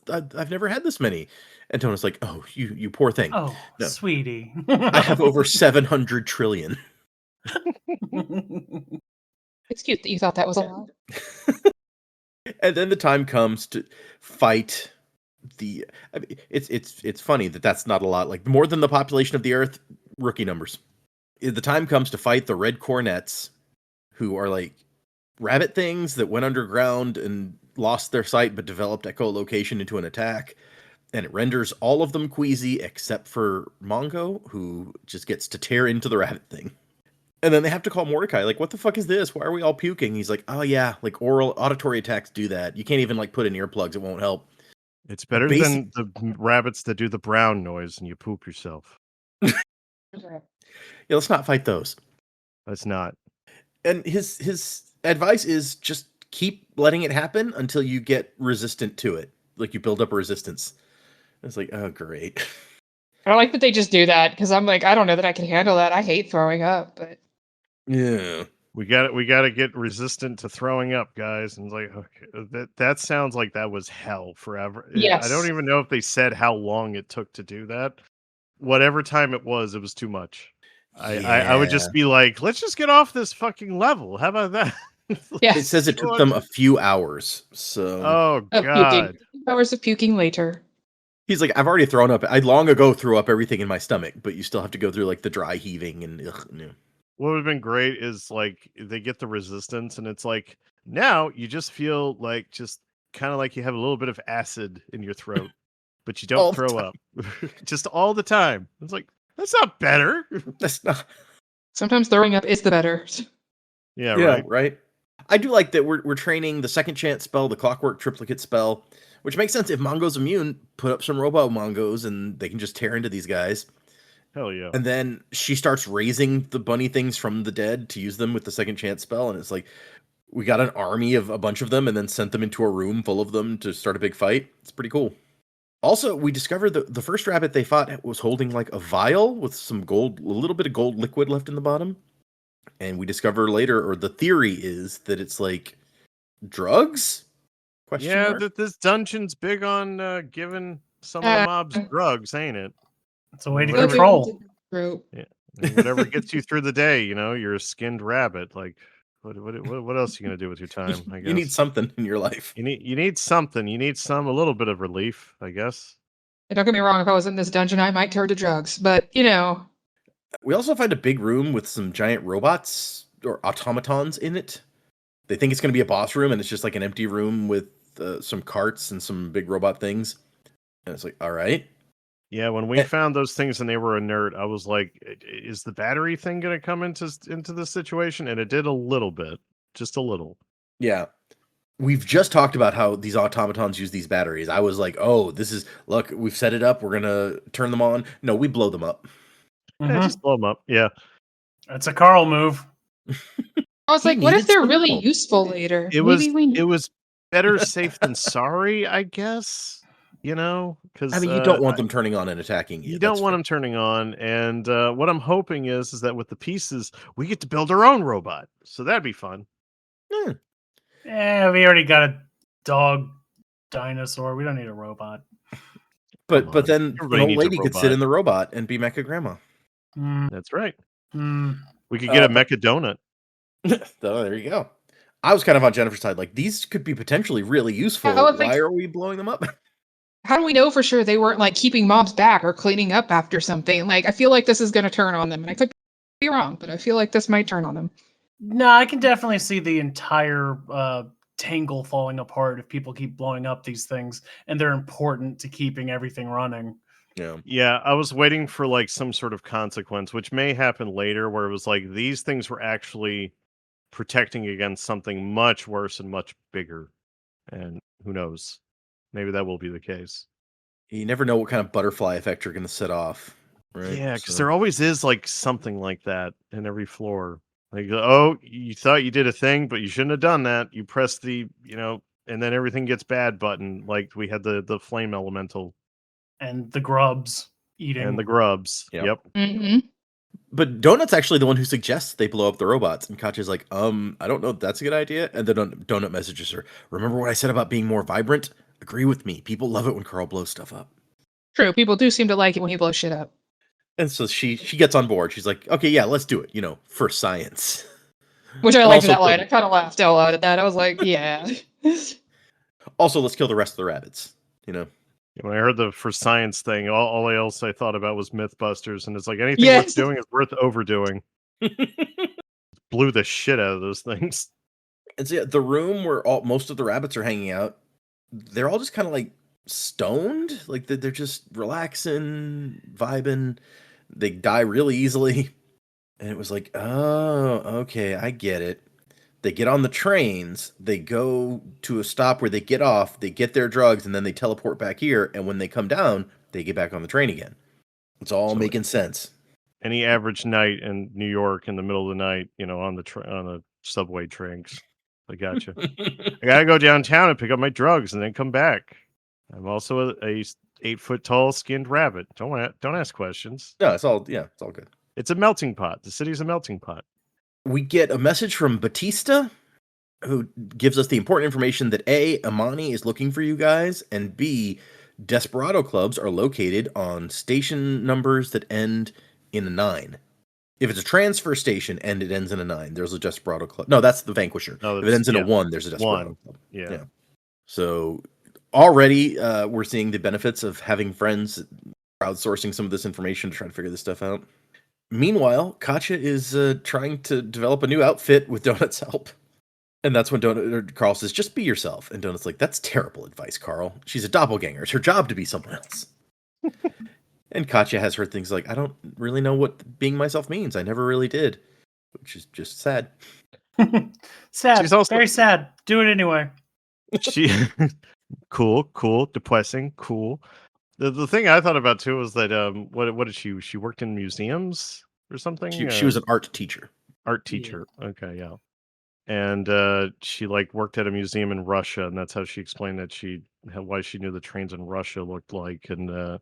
C: I've never had this many. And Donut's like, oh, you poor thing.
D: Oh, no. Sweetie.
C: I have over 700 trillion.
A: It's cute that you thought that was a lot.
C: And then the time comes to fight the... I mean, it's funny that's not a lot. Like, more than the population of the Earth, rookie numbers. The time comes to fight the Red Cornets, who are like rabbit things that went underground and lost their sight but developed echolocation into an attack. And it renders all of them queasy except for Mongo, who just gets to tear into the rabbit thing. And then they have to call Mordecai, like, what the fuck is this? Why are we all puking? He's like, oh yeah, like auditory attacks do that. You can't even like put in earplugs, it won't help.
B: It's better than the rabbits that do the brown noise and you poop yourself.
C: Yeah, let's not fight those.
B: Let's not.
C: And his advice is just keep letting it happen until you get resistant to it. Like, you build up a resistance. It's like, oh, great.
A: I like that they just do that, because I'm like, I don't know that I can handle that. I hate throwing up, but...
C: Yeah.
B: We got to get resistant to throwing up, guys. And it's like, okay, that sounds like that was hell forever.
A: Yes.
B: I don't even know if they said how long it took to do that. Whatever time it was too much. I would just be like, let's just get off this fucking level. How about that?
A: Yeah.
C: It says it took them a few hours. So.
B: Oh, God.
A: Hours of puking later.
C: He's like, I've already thrown up. I long ago threw up everything in my stomach, but you still have to go through like the dry heaving and no.
B: What would have been great is like they get the resistance and it's like now you just feel like just kind of like you have a little bit of acid in your throat, but you don't throw up just all the time. It's like, that's not better.
C: That's not.
A: Sometimes throwing up is the better.
B: Yeah,
C: right. I do like that we're training the second chance spell, the clockwork triplicate spell, which makes sense. If Mongo's immune, put up some robo Mongos and they can just tear into these guys.
B: Hell yeah.
C: And then she starts raising the bunny things from the dead to use them with the second chance spell. And it's like, we got an army of a bunch of them and then sent them into a room full of them to start a big fight. It's pretty cool. Also, we discovered that the first rabbit they fought was holding like a vial with some gold, a little bit of gold liquid left in the bottom. And we discover later, or the theory is that it's like drugs?
B: That this dungeon's big on giving some of the mobs drugs, ain't it?
D: It's a way to control.
B: Yeah. Whatever gets you through the day, you're a skinned rabbit. Like, what else are you gonna do with your time? I guess
C: you need something in your life.
B: You need something. You need a little bit of relief, I guess.
A: And don't get me wrong. If I was in this dungeon, I might turn to drugs. But
C: we also find a big room with some giant robots or automatons in it. They think it's going to be a boss room, and it's just like an empty room with some carts and some big robot things. And it's like, all right.
B: Yeah, when we found those things and they were inert, I was like, is the battery thing going to come into this situation? And it did a little bit. Just a little.
C: Yeah. We've just talked about how these automatons use these batteries. I was like, oh, look, we've set it up. We're going to turn them on. No, we blow them up.
B: Yeah, just blow them up. Yeah.
D: That's a Carl move.
A: I was like, what if they're really useful later?
B: It was better safe than sorry, I guess. Because
C: I mean, you don't want them turning on and attacking you.
B: You don't want them turning on, and what I'm hoping is that with the pieces, we get to build our own robot. So that'd be fun.
D: Yeah, we already got a dog dinosaur. We don't need a robot.
C: But then an old lady could sit in the robot and be Mecha Grandma.
B: That's right. We could get a Mecha Donut.
C: Oh, there you go. I was kind of on Jennifer's side. Like, these could be potentially really useful. Why are we blowing them up?
A: How do we know for sure they weren't like keeping mobs back or cleaning up after something? Like, I feel like this is going to turn on them. And I could be wrong, but I feel like this might turn on them.
D: No, I can definitely see the entire tangle falling apart if people keep blowing up these things and they're important to keeping everything running.
B: Yeah, I was waiting for like some sort of consequence, which may happen later, where it was like these things were actually protecting against something much worse and much bigger. And who knows? Maybe that will be the case.
C: You never know what kind of butterfly effect you're going to set off, right?
B: Yeah, because there always is like something like that in every floor. Like, oh, you thought you did a thing, but you shouldn't have done that. You press the, and then everything gets bad button. Like we had the flame elemental
D: and the grubs eating.
B: And the grubs. Yep.
A: Mm-hmm.
C: But Donut's actually the one who suggests they blow up the robots, and Katya's like, I don't know if that's a good idea. And then Donut messages her, remember what I said about being more vibrant? Agree with me. People love it when Carl blows stuff up.
A: True. People do seem to like it when he blows shit up.
C: And so she gets on board. She's like, okay, yeah, let's do it, for science.
A: Which I liked that line. I kind of laughed out loud at that. I was like, yeah.
C: Also, let's kill the rest of the rabbits,
B: When I heard the for science thing, all else I thought about was Mythbusters, and it's like anything worth doing is worth overdoing. Blew the shit out of those things.
C: And so, yeah, the room where most of the rabbits are hanging out, they're all just kind of like stoned. Like they're just relaxing, vibing. They die really easily. And it was like, oh, okay, I get it. They get on the trains, they go to a stop where they get off, they get their drugs, and then they teleport back here. And when they come down, they get back on the train again. It's all making sense.
B: Any average night in New York in the middle of the night, on the subway trains. I gotcha. I gotta go downtown and pick up my drugs and then come back. I'm also a 8-foot tall skinned rabbit. Don't ask questions.
C: No, it's all good.
B: It's a melting pot. The city's a melting pot.
C: We get a message from Batista, who gives us the important information that A, Amani is looking for you guys, and B, Desperado clubs are located on station numbers that end in a 9. If it's a transfer station and it ends in a 9, there's a Desperado club. No, that's the Vanquisher.
B: No,
C: if it ends in a 1, there's a Desperado club.
B: Yeah.
C: So already we're seeing the benefits of having friends crowdsourcing some of this information to try to figure this stuff out. Meanwhile, Katya is trying to develop a new outfit with Donut's help. And that's when Carl says, just be yourself. And Donut's like, that's terrible advice, Carl. She's a doppelganger. It's her job to be someone else. And Katya has her things like, I don't really know what being myself means. I never really did. Which is just sad.
D: Sad. She's also very sad. Do it anyway.
B: She cool, depressing, cool. The thing I thought about too was that what did she worked in museums or something?
C: She was an art teacher.
B: Yeah. Okay, yeah. And she worked at a museum in Russia, and that's how she explained that why she knew the trains in Russia looked like. And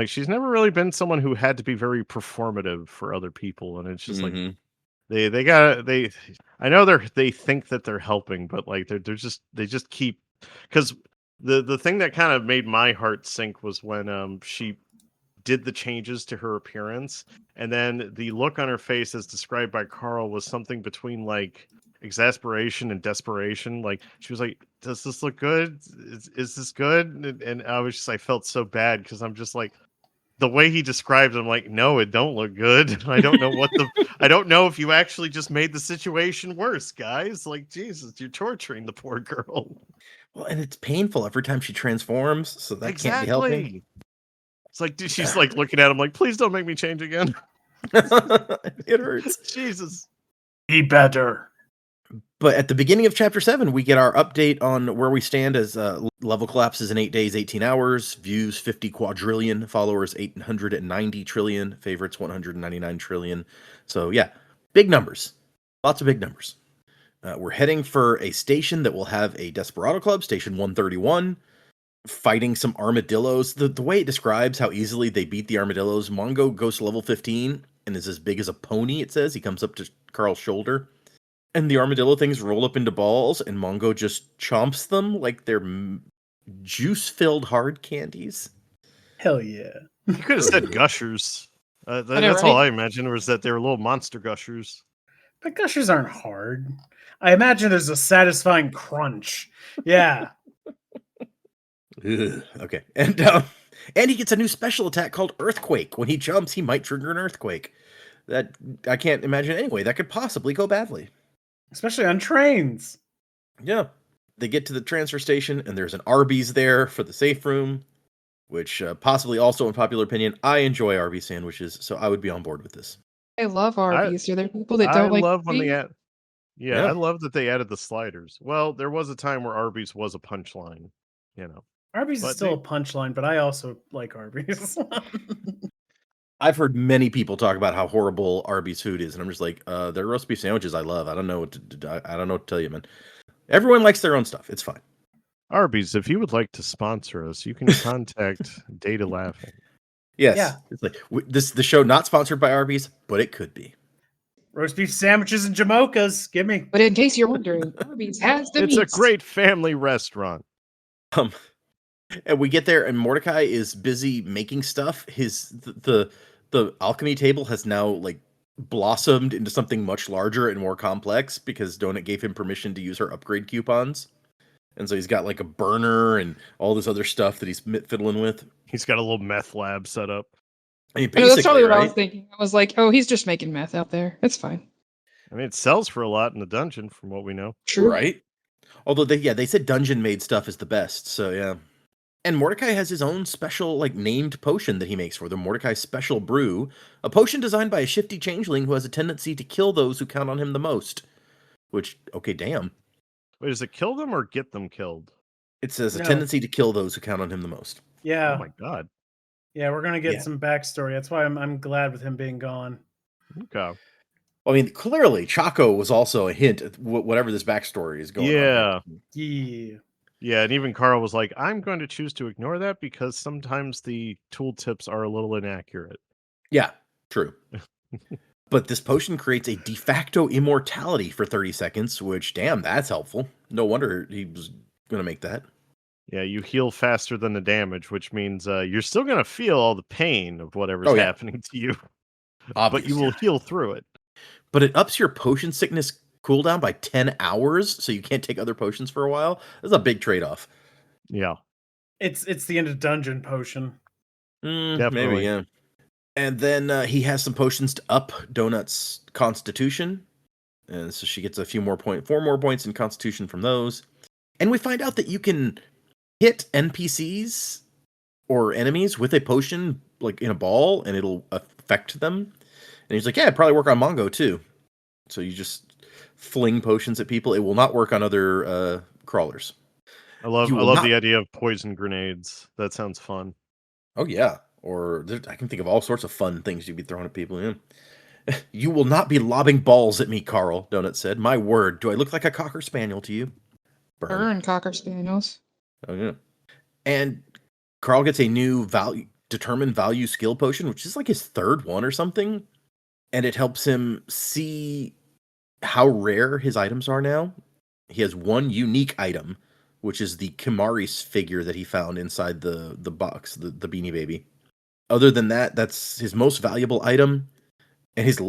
B: she's never really been someone who had to be very performative for other people, and it's just like they I know they think that they're helping, but they just keep, because the thing that kind of made my heart sink was when she did the changes to her appearance, and then the look on her face as described by Carl was something between exasperation and desperation. She was like, does this look good? Is this good? And I felt so bad, because I'm just like, the way he described it, I'm like, no, it don't look good. I don't know I don't know if you actually just made the situation worse, guys. Jesus, you're torturing the poor girl.
C: Well, and it's painful every time she transforms, so that can't be helping.
B: It's like, dude, she's looking at him like, please don't make me change again.
C: It hurts.
B: Jesus.
D: Be better.
C: But at the beginning of chapter 7, we get our update on where we stand as level collapses in 8 days, 18 hours, views 50 quadrillion, followers 890 trillion, favorites 199 trillion. So yeah, big numbers. Lots of big numbers. We're heading for a station that will have a Desperado Club, Station 131, fighting some armadillos. The way it describes how easily they beat the armadillos, Mongo goes to level 15 and is as big as a pony, it says. He comes up to Carl's shoulder. And the armadillo things roll up into balls, and Mongo just chomps them like they're juice-filled hard candies.
D: Hell yeah.
B: You could have said gushers. That's all I imagined, was that they were little monster gushers.
D: But gushers aren't hard. I imagine there's a satisfying crunch. Yeah.
C: Okay. And he gets a new special attack called Earthquake. When he jumps, he might trigger an earthquake. That I can't imagine anyway. That could possibly go badly.
D: Especially on trains.
C: Yeah. They get to the transfer station, and there's an Arby's there for the safe room. which possibly also in popular opinion, I enjoy Arby's sandwiches, so I would be on board with this.
A: I love
B: I
A: Arby's. Are there people that
B: I
A: don't like
B: love when they
A: Arby's?
B: add. Yeah, I love that they added the sliders. Well, there was a time where Arby's was a punchline, you know.
D: Arby's is
B: But
D: still a punchline, but I also like Arby's.
C: I've heard many people talk about how horrible Arby's food is, and I'm just like, their roast beef sandwiches I love. I don't know what to I don't know what to tell you, man. Everyone likes their own stuff. It's fine.
B: Arby's, if you would like to sponsor us, you can contact Data Laughing.
C: Yes.
D: Yeah.
C: It's like the show not sponsored by Arby's, but it could be.
D: Roast beef sandwiches and Jamochas. Give me.
A: But in case you're wondering, Arby's has the
B: It's
A: meats.
B: a great family restaurant.
C: And we get there, and Mordecai is busy making stuff. The alchemy table has now like blossomed into something much larger and more complex because Donut gave him permission to use her upgrade coupons. And so he's got like a burner and all this other stuff that he's fiddling with.
B: He's got a little meth lab set up.
C: I mean,
A: I know, that's
C: basically,
A: totally what I
C: right?
A: was thinking. I was like, oh, he's just making meth out there. It's fine.
B: I mean, it sells for a lot in the dungeon, from what we know.
A: True.
C: Right? Although they said dungeon made stuff is the best, so yeah. And Mordecai has his own special, like, named potion that he makes for them, Mordecai Special Brew, a potion designed by a shifty changeling who has a tendency to kill those who count on him the most. Which, okay, damn.
B: Wait, does it kill them or get them killed?
C: It says a
D: No.
C: tendency to kill those who count on him the most.
D: Yeah.
B: Oh my god.
D: Yeah, we're gonna get
C: Yeah.
D: some backstory. That's why I'm glad with him being gone.
B: Okay.
C: I mean, clearly, Chaco was also a hint at whatever this backstory is going
B: Yeah.
C: on.
D: Yeah.
B: Yeah, and even Carl was like, I'm going to choose to ignore that because sometimes the tooltips are a little inaccurate.
C: Yeah, true. But this potion creates a de facto immortality for 30 seconds, which, damn, that's helpful. No wonder he was going to make that.
B: Yeah, you heal faster than the damage, which means you're still going to feel all the pain of whatever's
C: Oh, yeah.
B: happening to you, but
C: Obviously.
B: you will heal through it.
C: But it ups your potion sickness cooldown by 10 hours, so you can't take other potions for a while. That's a big trade-off.
B: Yeah.
D: It's the end of dungeon potion.
B: Definitely.
C: Maybe, yeah. And then he has some potions to up Donut's constitution. And so she gets 4 more points in constitution from those. And we find out that you can hit NPCs or enemies with a potion, like in a ball, and it'll affect them. And he's like, yeah, it'd probably work on Mongo too. So you just fling potions at people. It will not work on other crawlers.
B: I love the idea of poison grenades. That sounds fun.
C: Oh, yeah. Or I can think of all sorts of fun things you'd be throwing at people. Yeah. You will not be lobbing balls at me, Carl, Donut said. My word, do I look like a Cocker Spaniel to you?
A: Burn Cocker Spaniels.
C: Oh, yeah. And Carl gets a new determined value skill potion, which is like his third one or something. And it helps him see how rare his items are now. He has one unique item, which is the Kimari's figure that he found inside the box, the Beanie Baby. Other than that, that's his most valuable item. And his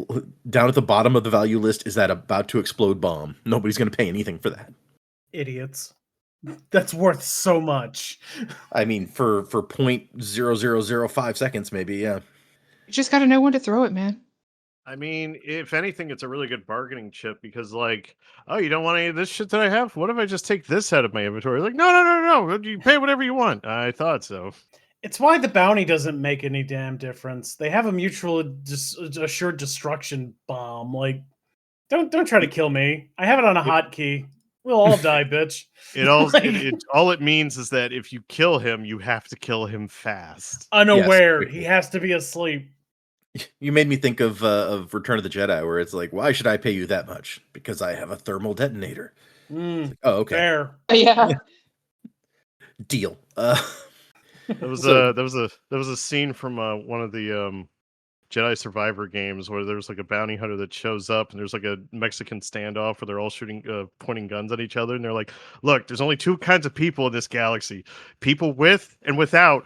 C: down at the bottom of the value list is that about to explode bomb. Nobody's going to pay anything for that.
D: Idiots. That's worth so much.
C: I mean, for 0.0005 seconds, maybe, yeah.
A: You just got to know when to throw it, man.
B: I mean, if anything, it's a really good bargaining chip because, like, oh, you don't want any of this shit that I have? What if I just take this out of my inventory? Like, no. You pay whatever you want. I thought so.
D: It's why the bounty doesn't make any damn difference. They have a mutual assured destruction bomb. Like, don't try to kill me. I have it on a hotkey. We'll all die, bitch.
B: All it means is that if you kill him, you have to kill him fast.
D: Unaware.
C: Yes,
D: he has to be asleep.
C: You made me think of Return of the Jedi, where it's like, why should I pay you that much? Because I have a thermal detonator. Like, oh, okay.
D: Fair.
A: Yeah.
C: Deal.
B: There was a scene from one of the Jedi Survivor games where there's like a bounty hunter that shows up and there's like a Mexican standoff where they're all pointing guns at each other and they're like, look, there's only two kinds of people in this galaxy: people with and without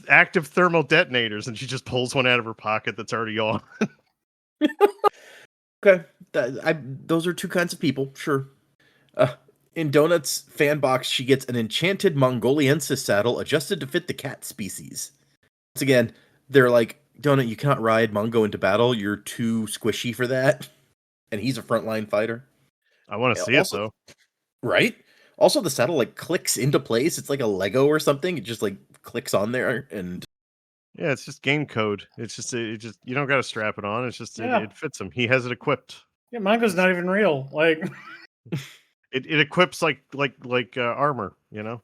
B: active thermal detonators. And she just pulls one out of her pocket that's already on.
C: Okay, those are two kinds of people, sure. In Donut's fan box, she gets an enchanted Mongoliensis saddle adjusted to fit the cat species. Once again, they're like, Donut, you cannot ride Mongo into battle. You're too squishy for that. And he's a frontline fighter.
B: I want to see it, though.
C: Right? Also, the saddle like clicks into place. It's like a Lego or something. It just like clicks on there, and
B: Yeah, it's just game code. It's just you don't got to strap it on. It's just it fits him. He has it equipped.
D: Yeah, Mongo's not even real. Like
B: it equips like armor. You know,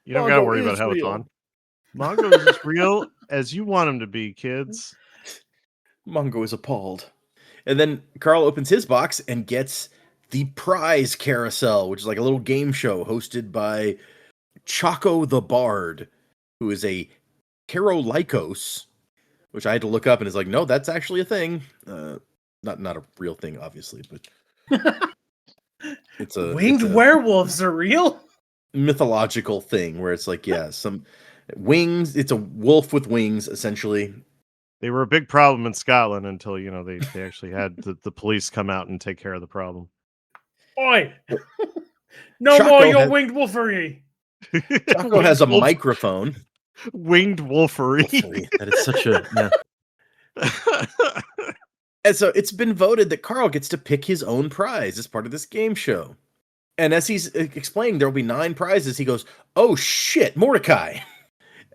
B: you don't got to worry about how it's on. Mongo is as real as you want him to be, kids.
C: Mongo is appalled. And then Carl opens his box and gets the prize carousel, which is like a little game show hosted by Chaco the Bard, who is a Carolycos, which I had to look up and is like, no, that's actually a thing. Not a real thing, obviously, but it's a
D: winged werewolves are real.
C: Mythological thing where it's like, yeah, some wings. It's a wolf with wings, essentially.
B: They were a big problem in Scotland until, they actually had the police come out and take care of the problem.
D: Oi! No
C: Chaco
D: more your winged wolfery.
C: Chaco has a microphone.
B: Winged wolfery.
C: That is such a... Yeah. And so it's been voted that Carl gets to pick his own prize as part of this game show. And as he's explaining there will be 9 prizes, he goes, oh shit, Mordecai.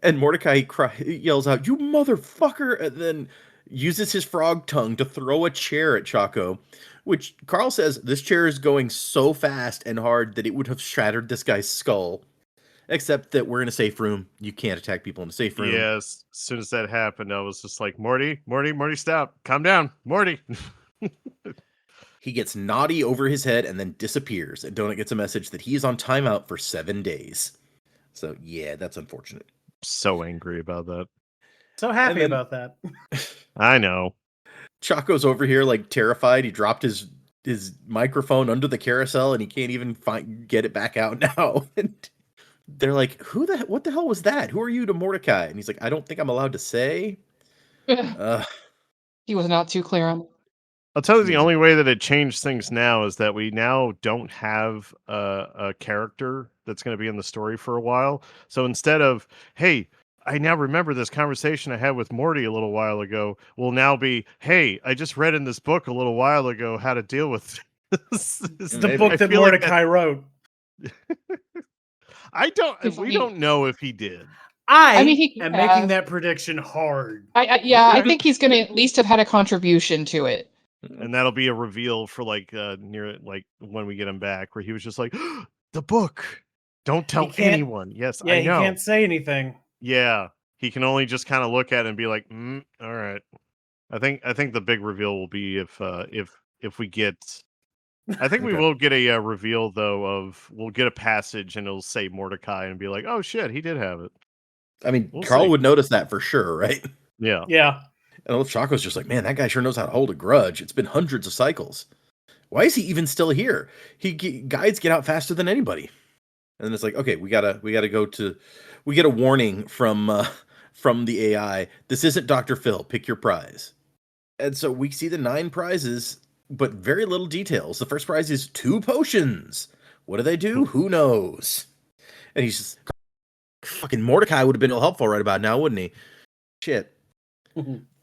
C: And Mordecai yells out, you motherfucker, and then uses his frog tongue to throw a chair at Chaco, which Carl says this chair is going so fast and hard that it would have shattered this guy's skull. Except that we're in a safe room. You can't attack people in a safe room.
B: Yes. As soon as that happened, I was just like, Morty, stop. Calm down. Morty.
C: He gets naughty over his head and then disappears. And Donut gets a message that he is on timeout for 7 days. So, yeah, that's unfortunate.
B: So angry about that.
D: So happy about that.
B: I know.
C: Chaco's over here, like, terrified. He dropped his microphone under the carousel and he can't even get it back out now. And they're like, what the hell was that? Who are you to Mordecai? And he's like, I don't think I'm allowed to say.
A: He was not too clear on.
B: I'll tell you the only way that it changed things now is that we now don't have a character that's going to be in the story for a while. So instead of, hey, I now remember this conversation I had with Morty a little while ago, will now be, hey, I just read in this book a little while ago how to deal with this.
D: The book that Mordecai wrote.
B: We don't know if he did.
D: I mean, he am making that prediction hard.
A: I think he's going to at least have had a contribution to it.
B: And that'll be a reveal for near when we get him back, where he was just like, the book. Don't tell anyone. Yes, I know.
D: He can't say anything.
B: Yeah, he can only just kind of look at it and be like, all right. I think the big reveal will be if we get. I think we will get a reveal though we'll get a passage and it'll say Mordecai and be like, oh shit, he did have it.
C: I mean, Carl would notice that for sure, right?
B: Yeah.
D: Yeah.
C: And Chaco's just like, man, that guy sure knows how to hold a grudge. It's been hundreds of cycles. Why is he even still here? Guides get out faster than anybody. And then it's like, okay, we gotta go to. We get a warning from the AI. This isn't Dr. Phil. Pick your prize. And so we see the 9 prizes, but very little details. The first prize is 2 potions. What do they do? Who knows? And he's just fucking Mordecai would have been helpful right about now, wouldn't he? Shit.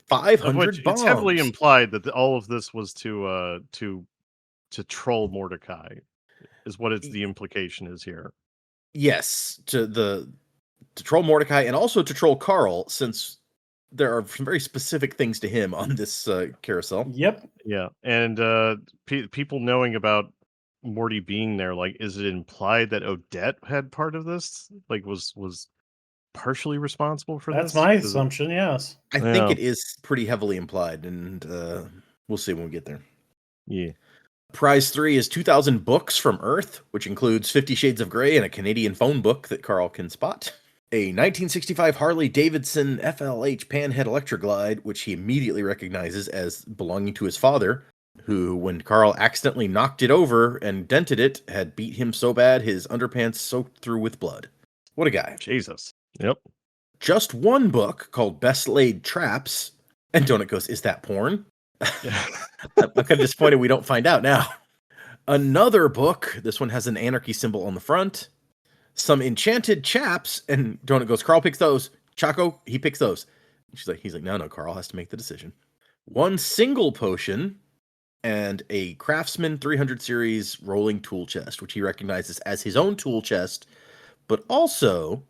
C: 500 bombs.
B: It's heavily implied that all of this was to troll Mordecai, is what the implication is here.
C: Yes, to troll Mordecai and also to troll Carl, since there are some very specific things to him on this carousel.
D: Yep.
B: Yeah, and people knowing about Morty being there, like, is it implied that Odette had part of this? Like, was partially responsible for
D: this?
B: That's
D: my assumption, yes.
C: I think it is pretty heavily implied, and we'll see when we get there.
B: Yeah.
C: Prize 3 is 2,000 books from Earth, which includes 50 Shades of Grey and a Canadian phone book that Carl can spot. A 1965 Harley-Davidson FLH Panhead Electroglide, which he immediately recognizes as belonging to his father, who, when Carl accidentally knocked it over and dented it, had beat him so bad his underpants soaked through with blood. What a guy.
B: Jesus. Yep.
C: Just one book called Best Laid Traps, and Donut goes, is that porn? I'm kind of disappointed we don't find out now. Another book, this one has an anarchy symbol on the front. Some enchanted chaps, and Donut goes, Carl picks those. Chaco, he picks those. He's like, no, Carl has to make the decision. One single potion, and a Craftsman 300 series rolling tool chest, which he recognizes as his own tool chest, but also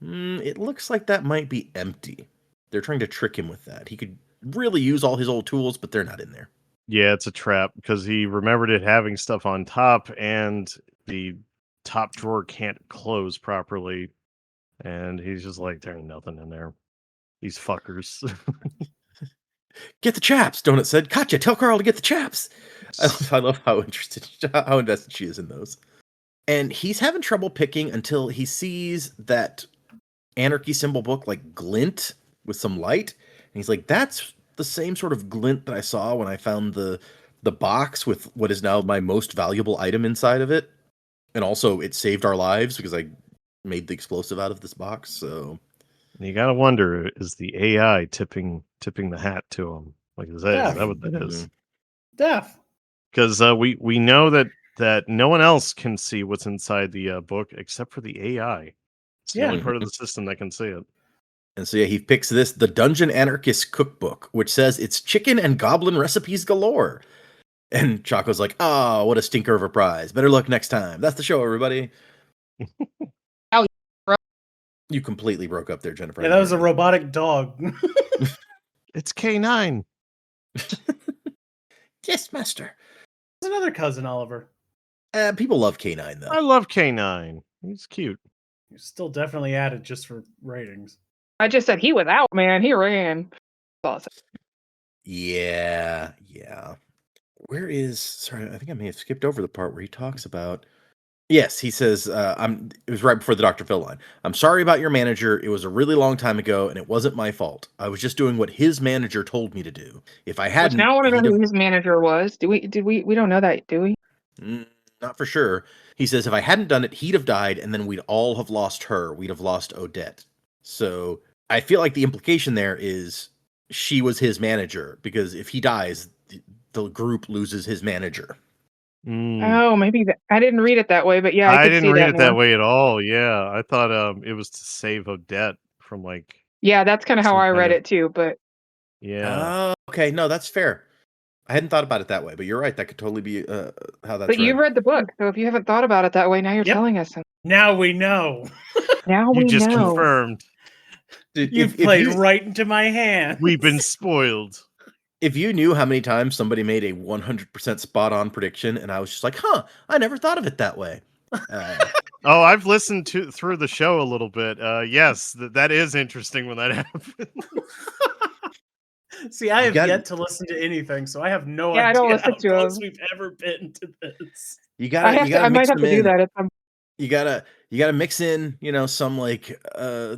C: it looks like that might be empty. They're trying to trick him with that. He could really use all his old tools, but they're not in there.
B: Yeah, it's a trap because he remembered it having stuff on top, and the top drawer can't close properly. And he's just like, there ain't nothing in there. These fuckers.
C: Get the chaps, Donut said. Katya, tell Carl to get the chaps. I love how invested she is in those. And he's having trouble picking until he sees that anarchy symbol book like glint with some light. And he's like, that's the same sort of glint that I saw when I found the box with what is now my most valuable item inside of it. And also it saved our lives because I made the explosive out of this box. So
B: you gotta wonder, is the AI tipping the hat to him? Like, is that what that is?
D: Death.
B: Because we know that no one else can see what's inside the book except for the AI. It's the only part of the system that can see it.
C: And so, yeah, he picks the Dungeon Anarchist Cookbook, which says it's chicken and goblin recipes galore. And Chaco's like, oh, what a stinker of a prize. Better luck next time. That's the show, everybody. You completely broke up there, Jennifer.
D: Yeah, that was a robotic dog.
B: It's K9.
C: Yes, master.
D: There's another cousin, Oliver.
C: People love K9, though.
B: I love K9. He's cute.
D: He's still definitely added just for ratings.
A: I just said he was out, man. He ran. Awesome.
C: Yeah. Sorry, I think I may have skipped over the part where he talks about. Yes, he says, it was right before the Dr. Phil line. I'm sorry about your manager. It was a really long time ago, and it wasn't my fault. I was just doing what his manager told me to do. If I hadn't...
A: Now I want to know who his manager was. We don't know that, do we?
C: Not for sure. He says, if I hadn't done it, he'd have died, and then we'd all have lost her. We'd have lost Odette. So I feel like the implication there is she was his manager, because if he dies, the group loses his manager.
A: Oh, maybe I didn't read it that way, but yeah,
B: I didn't read it that way at all. Yeah, I thought it was to save Odette from like.
A: Yeah, that's kind of how I read it too. But
B: yeah,
C: okay, no, that's fair. I hadn't thought about it that way, but you're right. That could totally be how that's.
A: But you've read the book, so if you haven't thought about it that way, now you're telling us.
D: Now we know.
B: You just confirmed.
D: Dude, you've played right into my hand.
B: We've been spoiled.
C: If you knew how many times somebody made a 100% spot-on prediction, and I was just like, I never thought of it that way.
B: I've listened through the show a little bit. Yes, that is interesting when that happens.
D: See, I have yet to listen to anything, so I have no idea
A: I don't listen to
D: close we've ever been to this.
A: I might have to do that.
C: You gotta mix in, some like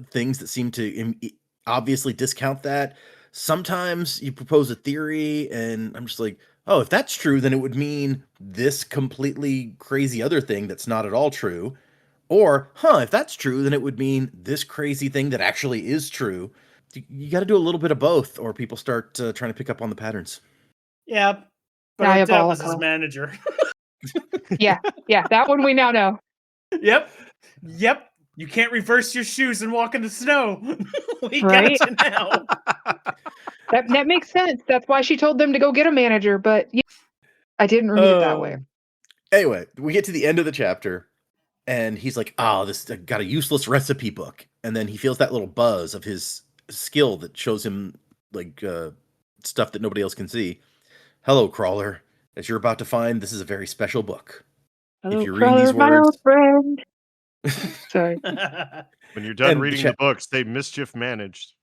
C: things that seem to obviously discount that. Sometimes you propose a theory, and I'm just like, oh, if that's true, then it would mean this completely crazy other thing that's not at all true. Or, if that's true, then it would mean this crazy thing that actually is true. You got to do a little bit of both, or people start trying to pick up on the patterns.
D: Yeah, but that was his manager.
A: yeah, that one we now know.
D: Yep. You can't reverse your shoes and walk in the snow. We got you now.
A: That makes sense. That's why she told them to go get a manager, but I didn't read it that way.
C: Anyway, we get to the end of the chapter, and he's like, this got a useless recipe book. And then he feels that little buzz of his skill that shows him like stuff that nobody else can see. Hello, Crawler. As you're about to find, this is a very special book.
A: Hello,
C: if you
A: Crawler,
C: read these words,
A: friend. Sorry.
B: When you're done reading the books, they mischief managed.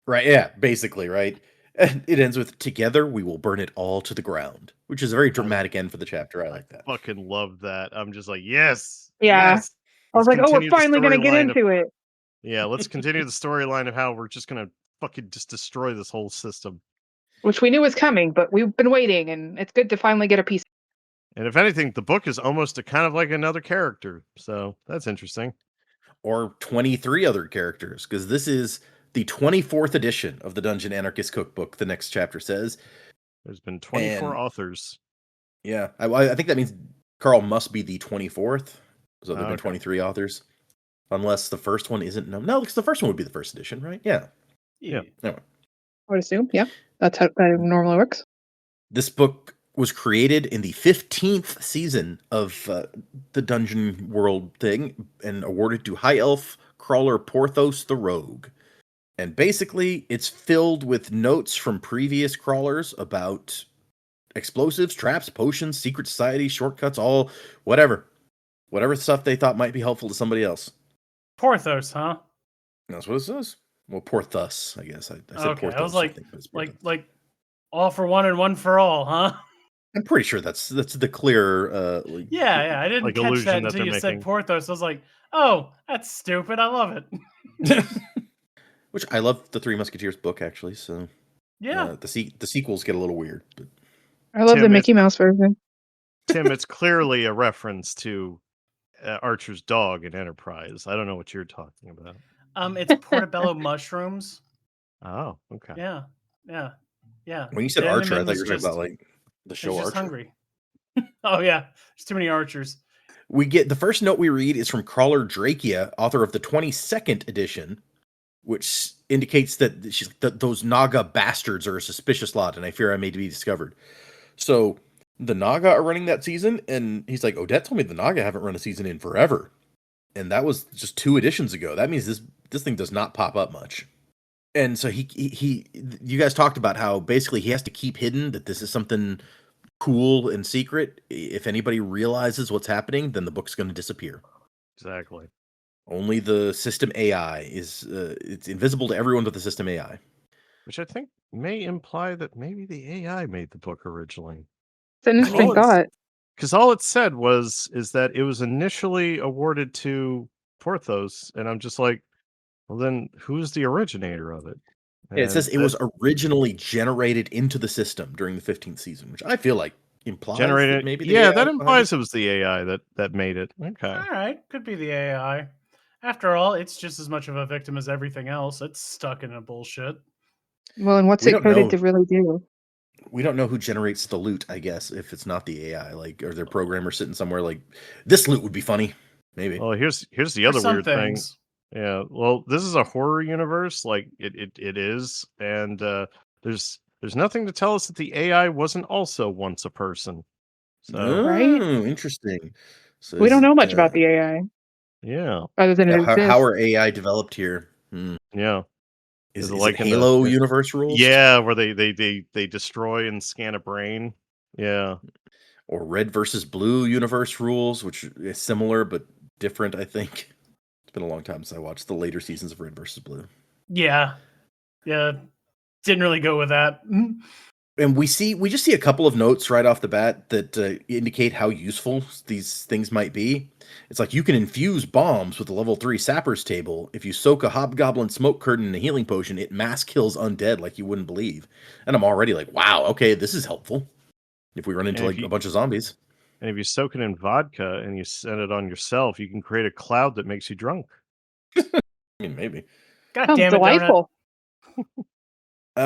C: Right, yeah, basically, right? And it ends with, together we will burn it all to the ground, which is a very dramatic end for the chapter. I like that.
B: Fucking love that. I'm just like, yes.
A: Yeah.
B: Yes.
A: I was like, we're finally going to get into it.
B: Yeah, let's continue the storyline of how we're just going to fucking just destroy this whole system.
A: Which we knew was coming, but we've been waiting, and it's good to finally get a piece.
B: And if anything, the book is almost kind of like another character. So that's interesting.
C: Or 23 other characters, because this is the 24th edition of the Dungeon Anarchist Cookbook, the next chapter says.
B: There's been 24 authors.
C: Yeah, I think that means Carl must be the 24th. So there have been 23 authors. Unless the first one isn't. No, because the first one would be the first edition, right? Yeah.
B: Yeah.
C: Anyway.
A: I would assume, yeah. That's how that normally works.
C: This book was created in the 15th season of the Dungeon World thing and awarded to High Elf Crawler Porthos the Rogue. And basically, it's filled with notes from previous crawlers about explosives, traps, potions, secret society, shortcuts, all whatever stuff they thought might be helpful to somebody else.
D: Porthos, huh?
C: That's what it says. Well, Porthos, I guess. I said
D: Okay,
C: Porthos.
D: I was like,
C: I think, but it's Porthos.
D: like all for one and one for all, huh?
C: I'm pretty sure that's the clear.
D: Yeah. I didn't
B: like
D: catch
B: illusion
D: that
B: that
D: until
B: they're
D: you said
B: making.
D: Porthos. I was like, oh, that's stupid. I love it.
C: Which I love the Three Musketeers book actually. So
D: Yeah.
C: the sequels get a little weird, but
A: I love the
B: Tim,
A: Mickey Mouse version.
B: Tim, it's clearly a reference to Archer's dog in Enterprise. I don't know what you're talking about.
D: It's portobello mushrooms.
B: Oh, okay.
D: Yeah.
C: When you said Archer, I thought you were talking
D: just
C: about like the show
D: just
C: Archer.
D: hungry. Oh yeah, there's too many archers.
C: We get the first note we read is from Crawler Drakia, author of the 22nd edition, which indicates that those Naga bastards are a suspicious lot, and I fear I may be discovered. So the Naga are running that season, and he's like, Odette told me the Naga haven't run a season in forever, and that was just 2 editions ago. That means this thing does not pop up much. And so you guys talked about how basically he has to keep hidden that this is something cool and secret. If anybody realizes what's happening, then the book's going to disappear.
B: Exactly.
C: Only the system AI is it's invisible to everyone but the system AI.
B: Which I think may imply that maybe the AI made the book originally.
A: It's an interesting thought.
B: Because all it said is that it was initially awarded to Porthos, and I'm just like, well, then who's the originator of it?
C: Yeah, it says it was originally generated into the system during the 15th season, which I feel like implies
B: generated.
C: That maybe
B: that implies it was the AI that made it. Okay,
D: all right, could be the AI. After all, it's just as much of a victim as everything else. It's stuck in a bullshit.
A: Well, and what's it coded to really do?
C: We don't know who generates the loot, I guess, if it's not the AI. Like, are there programmers sitting somewhere like, this loot would be funny? Maybe.
B: Well, here's the other weird thing. Yeah, well, this is a horror universe, like it is, and there's nothing to tell us that the AI wasn't also once a person. So,
A: right?
C: Interesting. So
A: we don't know much about the AI.
B: Yeah.
A: Other than
C: how are AI developed here?
B: Yeah.
C: Is it like Halo universe rules?
B: Yeah, where they destroy and scan a brain. Yeah.
C: Or red versus blue universe rules, which is similar but different, I think. It's been a long time since I watched the later seasons of Red versus Blue.
D: Yeah. Didn't really go with that.
C: And we just see a couple of notes right off the bat that indicate how useful these things might be. It's like you can infuse bombs with a level 3 sapper's table. If you soak a hobgoblin smoke curtain in a healing potion, it mass kills undead like you wouldn't believe. And I'm already like, wow, okay, this is helpful. If we run into a bunch of zombies.
B: And if you soak it in vodka and you set it on yourself, you can create a cloud that makes you drunk.
C: I mean, maybe.
D: God damn it,
A: delightful.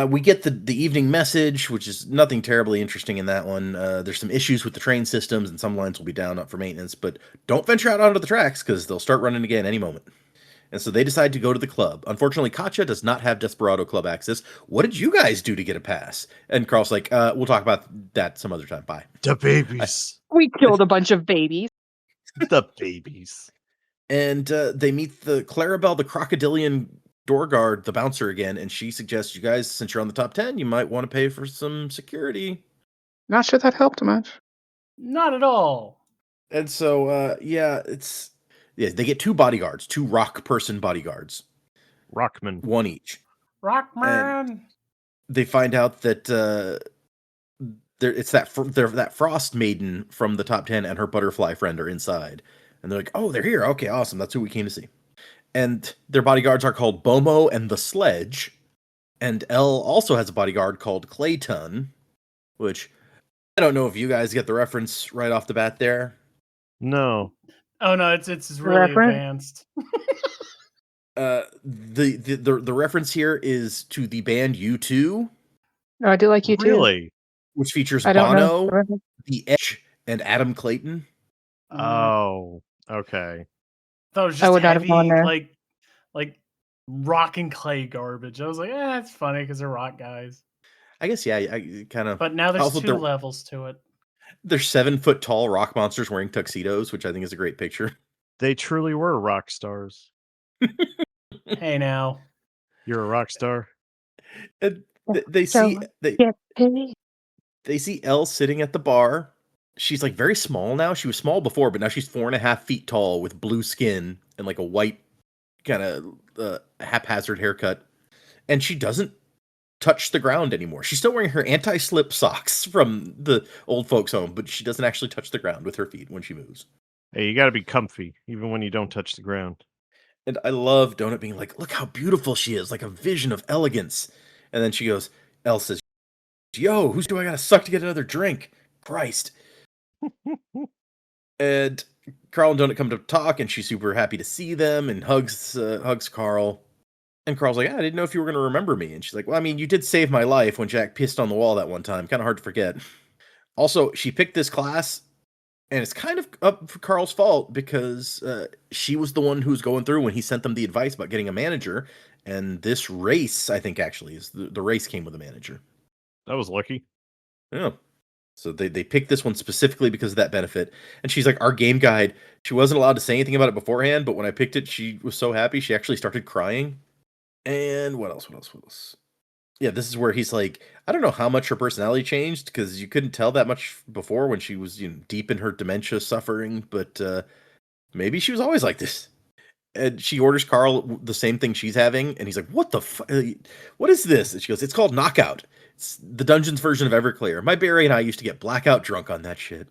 C: We get the evening message, which is nothing terribly interesting in that one. There's some issues with the train systems, and some lines will be down up for maintenance, but don't venture out onto the tracks because they'll start running again any moment. And so they decide to go to the club. Unfortunately, Katya does not have Desperado Club access. What did you guys do to get a pass? And Carl's like, we'll talk about that some other time. Bye.
B: The babies.
A: We killed a bunch of babies.
B: The babies.
C: And they meet the Clarabelle, the crocodilian door guard, the bouncer again, and she suggests you guys, since you're on the top 10, you might want to pay for some security.
A: Not sure that helped much.
D: Not at all.
C: And so, they get 2 bodyguards, 2 rock person bodyguards.
B: Rockman.
C: 1 each.
D: Rockman.
C: And they find out that it's that Frost maiden from the top 10 and her butterfly friend are inside. And they're like, oh, they're here. Okay, awesome. That's who we came to see. And their bodyguards are called Bomo and the Sledge. And Elle also has a bodyguard called Clayton, which I don't know if you guys get the reference right off the bat there.
B: No.
D: Oh no, it's really advanced.
C: The reference here is to the band U2.
A: Oh, I do like U2.
B: Really?
C: Which features Bono, The Edge, and Adam Clayton.
B: Oh, okay.
D: That was just heavy, like rock and clay garbage. I was like, it's funny because they're rock guys.
C: I guess, yeah, I kind of.
D: But now there's
C: Also,
D: 2 levels to it.
C: they're 7-foot tall rock monsters wearing tuxedos, which I think is a great picture.
B: They truly were rock stars.
D: Hey, now.
B: You're a rock star.
C: And they see they see Elle sitting at the bar. She's like very small now. She was small before, but now she's 4.5 feet tall with blue skin and like a white kind of haphazard haircut. And she doesn't touch the ground anymore. She's still wearing her anti-slip socks from the old folks' home, but she doesn't actually touch the ground with her feet when she moves.
B: Hey, you got to be comfy even when you don't touch the ground.
C: And I love Donut being like, look how beautiful she is, like a vision of elegance. And then she goes, Elle says, yo, who's do I gotta suck to get another drink? Christ. And Carl and Donut come to talk, and she's super happy to see them and hugs Carl. And Carl's like, I didn't know if you were going to remember me. And she's like, well, I mean, you did save my life when Jack pissed on the wall that one time. Kind of hard to forget. Also, she picked this class, and it's kind of up for Carl's fault because she was the one who's going through when he sent them the advice about getting a manager. And this race, I think, actually, is the race came with a manager.
B: That was lucky.
C: Yeah. So they picked this one specifically because of that benefit. And she's like, our game guide, she wasn't allowed to say anything about it beforehand, but when I picked it, she was so happy, she actually started crying. And what else? Yeah, this is where he's like, I don't know how much her personality changed, because you couldn't tell that much before when she was deep in her dementia suffering, but maybe she was always like this. And she orders Carl the same thing she's having, and he's like, what the fuck? What is this? And she goes, it's called Knockout. It's the Dungeons version of Everclear. My Barry and I used to get blackout drunk on that shit.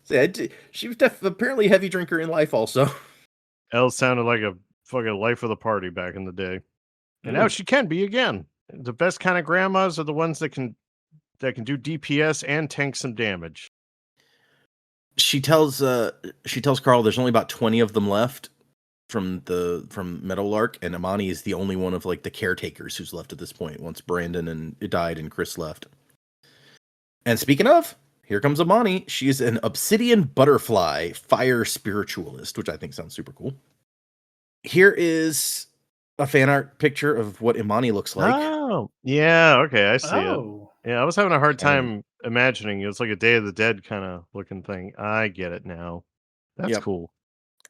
C: So yeah, she was apparently a heavy drinker in life also.
B: Elle sounded like a fucking life of the party back in the day. And now she can be again. The best kind of grandmas are the ones that can do DPS and tank some damage.
C: She tells Carl there's only about 20 of them left from Meadowlark, and Imani is the only one of like the caretakers who's left at this point once Brandon and it died and Chris left. And speaking of, here comes Imani. She's an obsidian butterfly fire spiritualist, which I think sounds super cool. Here is a fan art picture of what Imani looks like.
B: Oh, yeah, okay, I see it. Yeah, I was having a hard time imagining. It was like a Day of the Dead kind of looking thing. I get it now. That's cool.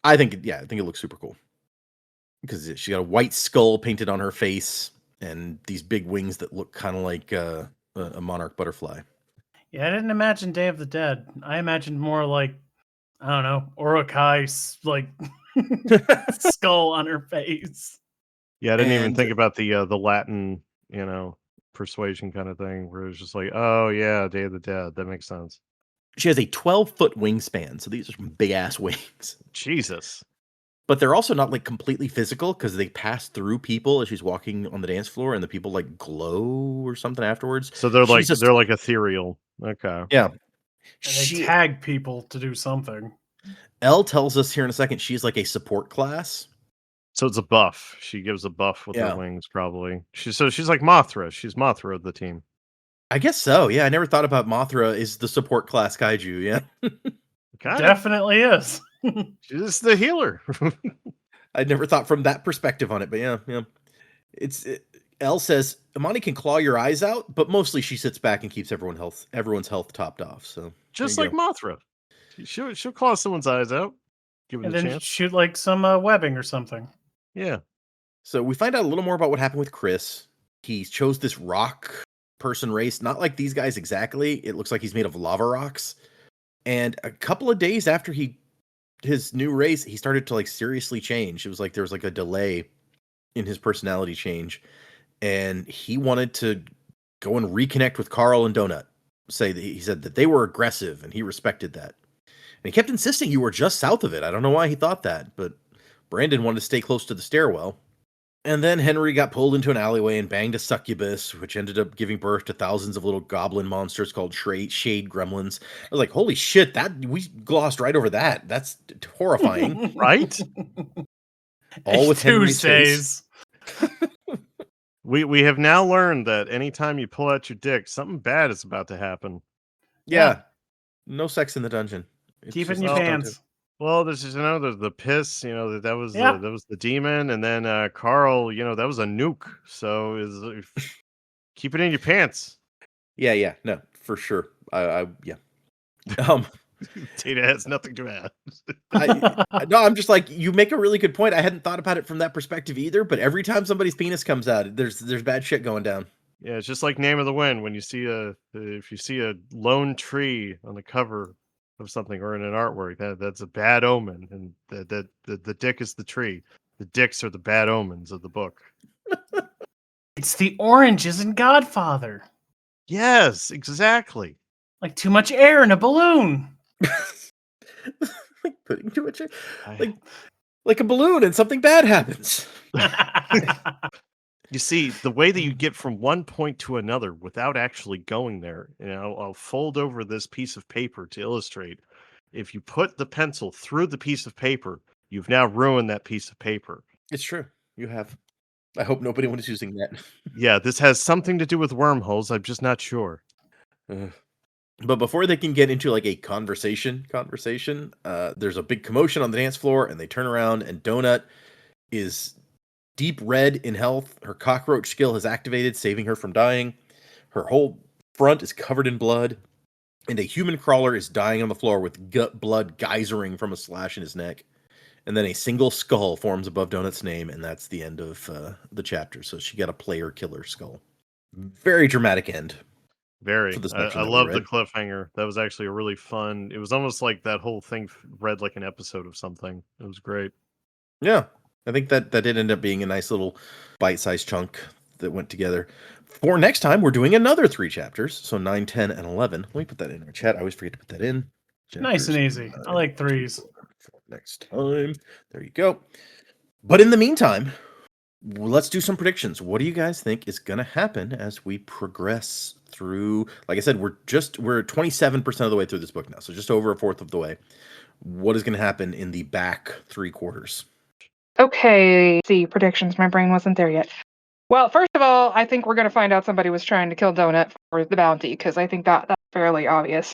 C: I think it looks super cool. Because she got a white skull painted on her face and these big wings that look kind of like a monarch butterfly.
D: Yeah, I didn't imagine Day of the Dead. I imagined more like, I don't know, Urukai's like skull on her face.
B: Yeah, I didn't even think about the Latin, persuasion kind of thing, where it's just like, oh yeah, Day of the Dead. That makes sense.
C: She has a 12-foot wingspan, so these are some big ass wings.
B: Jesus.
C: But they're also not like completely physical because they pass through people as she's walking on the dance floor, and the people like glow or something afterwards.
B: So they're they're like ethereal. Okay.
C: Yeah.
D: And they tag people to do something.
C: Elle tells us here in a second she's like a support class.
B: So it's a buff. She gives a buff with her wings, probably. She's like Mothra. She's Mothra of the team.
C: I guess so. Yeah, I never thought about Mothra is the support class kaiju. Yeah,
D: definitely is.
B: She's the healer.
C: I never thought from that perspective on it, but yeah. Elle says Imani can claw your eyes out, but mostly she sits back and keeps everyone's health topped off. So
B: just like Mothra, she'll claw someone's eyes out, give it a chance.
D: Shoot like some webbing or something.
B: Yeah.
C: So we find out a little more about what happened with Chris. He chose this rock person race, not like these guys exactly. It looks like he's made of lava rocks. And a couple of days after his new race, he started to like seriously change. It was like there was like a delay in his personality change, and he wanted to go and reconnect with Carl and Donut. He said that they were aggressive, and he respected that. And he kept insisting you were just south of it. I don't know why he thought that, but Brandon wanted to stay close to the stairwell. And then Henry got pulled into an alleyway and banged a succubus, which ended up giving birth to thousands of little goblin monsters called shade gremlins. I was like, holy shit, we glossed right over that. That's horrifying.
B: Right?
C: All with
D: Tuesdays.
B: We have now learned that anytime you pull out your dick, something bad is about to happen.
C: Yeah. No sex in the dungeon.
D: Keep it in your pants.
B: Well, there's just the piss, that was the demon, and then Carl, that was a nuke. So keep it in your pants.
C: Yeah, no, for sure. Yeah.
B: Data has nothing to add.
C: No, I'm just like, you make a really good point. I hadn't thought about it from that perspective either, but every time somebody's penis comes out, there's bad shit going down.
B: Yeah, it's just like Name of the Wind. When you see if you see a lone tree on the cover of something or in an artwork, that's a bad omen, and the dick is the tree. The dicks are the bad omens of the book.
D: It's the oranges in Godfather.
B: Yes, exactly.
D: Like too much air in a balloon.
C: Like putting too much, like a balloon, and something bad happens.
B: You see, the way that you get from one point to another without actually going there, and I'll fold over this piece of paper to illustrate. If you put the pencil through the piece of paper, you've now ruined that piece of paper.
C: It's true. You have. I hope nobody was using that.
B: Yeah, this has something to do with wormholes. I'm just not sure.
C: But before they can get into like a conversation, there's a big commotion on the dance floor, and they turn around, and Donut is deep red in health. Her cockroach skill has activated, saving her from dying. Her whole front is covered in blood, and a human crawler is dying on the floor with blood geysering from a slash in his neck. And then a single skull forms above Donut's name, and that's the end of the chapter. So she got a player killer skull. Very dramatic end.
B: Very. I love the cliffhanger. That was actually a really fun. It was almost like that whole thing read like an episode of something. It was great.
C: Yeah, I think that did end up being a nice little bite-sized chunk that went together. For next time, we're doing another 3 chapters. So 9, 10, and 11. Let me put that in our chat. I always forget to put that in.
D: Nice and easy. I like 3s.
C: Next time. There you go. But in the meantime, let's do some predictions. What do you guys think is going to happen as we progress through? Like I said, we're 27% of the way through this book now, so just over a fourth of the way. What is going to happen in the back 3 quarters?
A: Okay, see, predictions. My brain wasn't there yet. Well, first of all, I think we're going to find out somebody was trying to kill Donut for the bounty, because I think that's fairly obvious.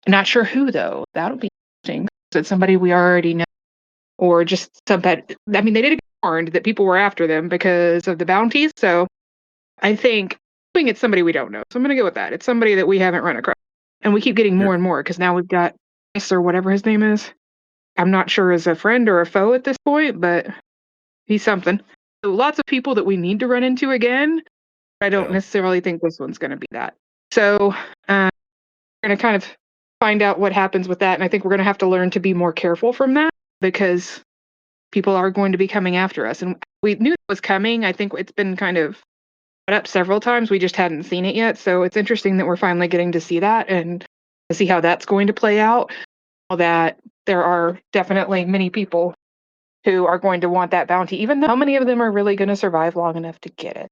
A: Not sure who, though. That'll be interesting. Is it somebody we already know? Or just somebody... I mean, they did get warned that people were after them because of the bounties, so I think it's somebody we don't know. So I'm going to go with that. It's somebody that we haven't run across. And we keep getting more and more, because now we've got Chris, or whatever his name is. I'm not sure is a friend or a foe at this point, but he's something. So lots of people that we need to run into again. I don't necessarily think this one's going to be that. So we're going to kind of find out what happens with that. And I think we're going to have to learn to be more careful from that, because people are going to be coming after us. And we knew it was coming. I think it's been kind of brought up several times. We just hadn't seen it yet. So it's interesting that we're finally getting to see that and to see how that's going to play out. That there are definitely many people who are going to want that bounty, even though how many of them are really going to survive long enough to get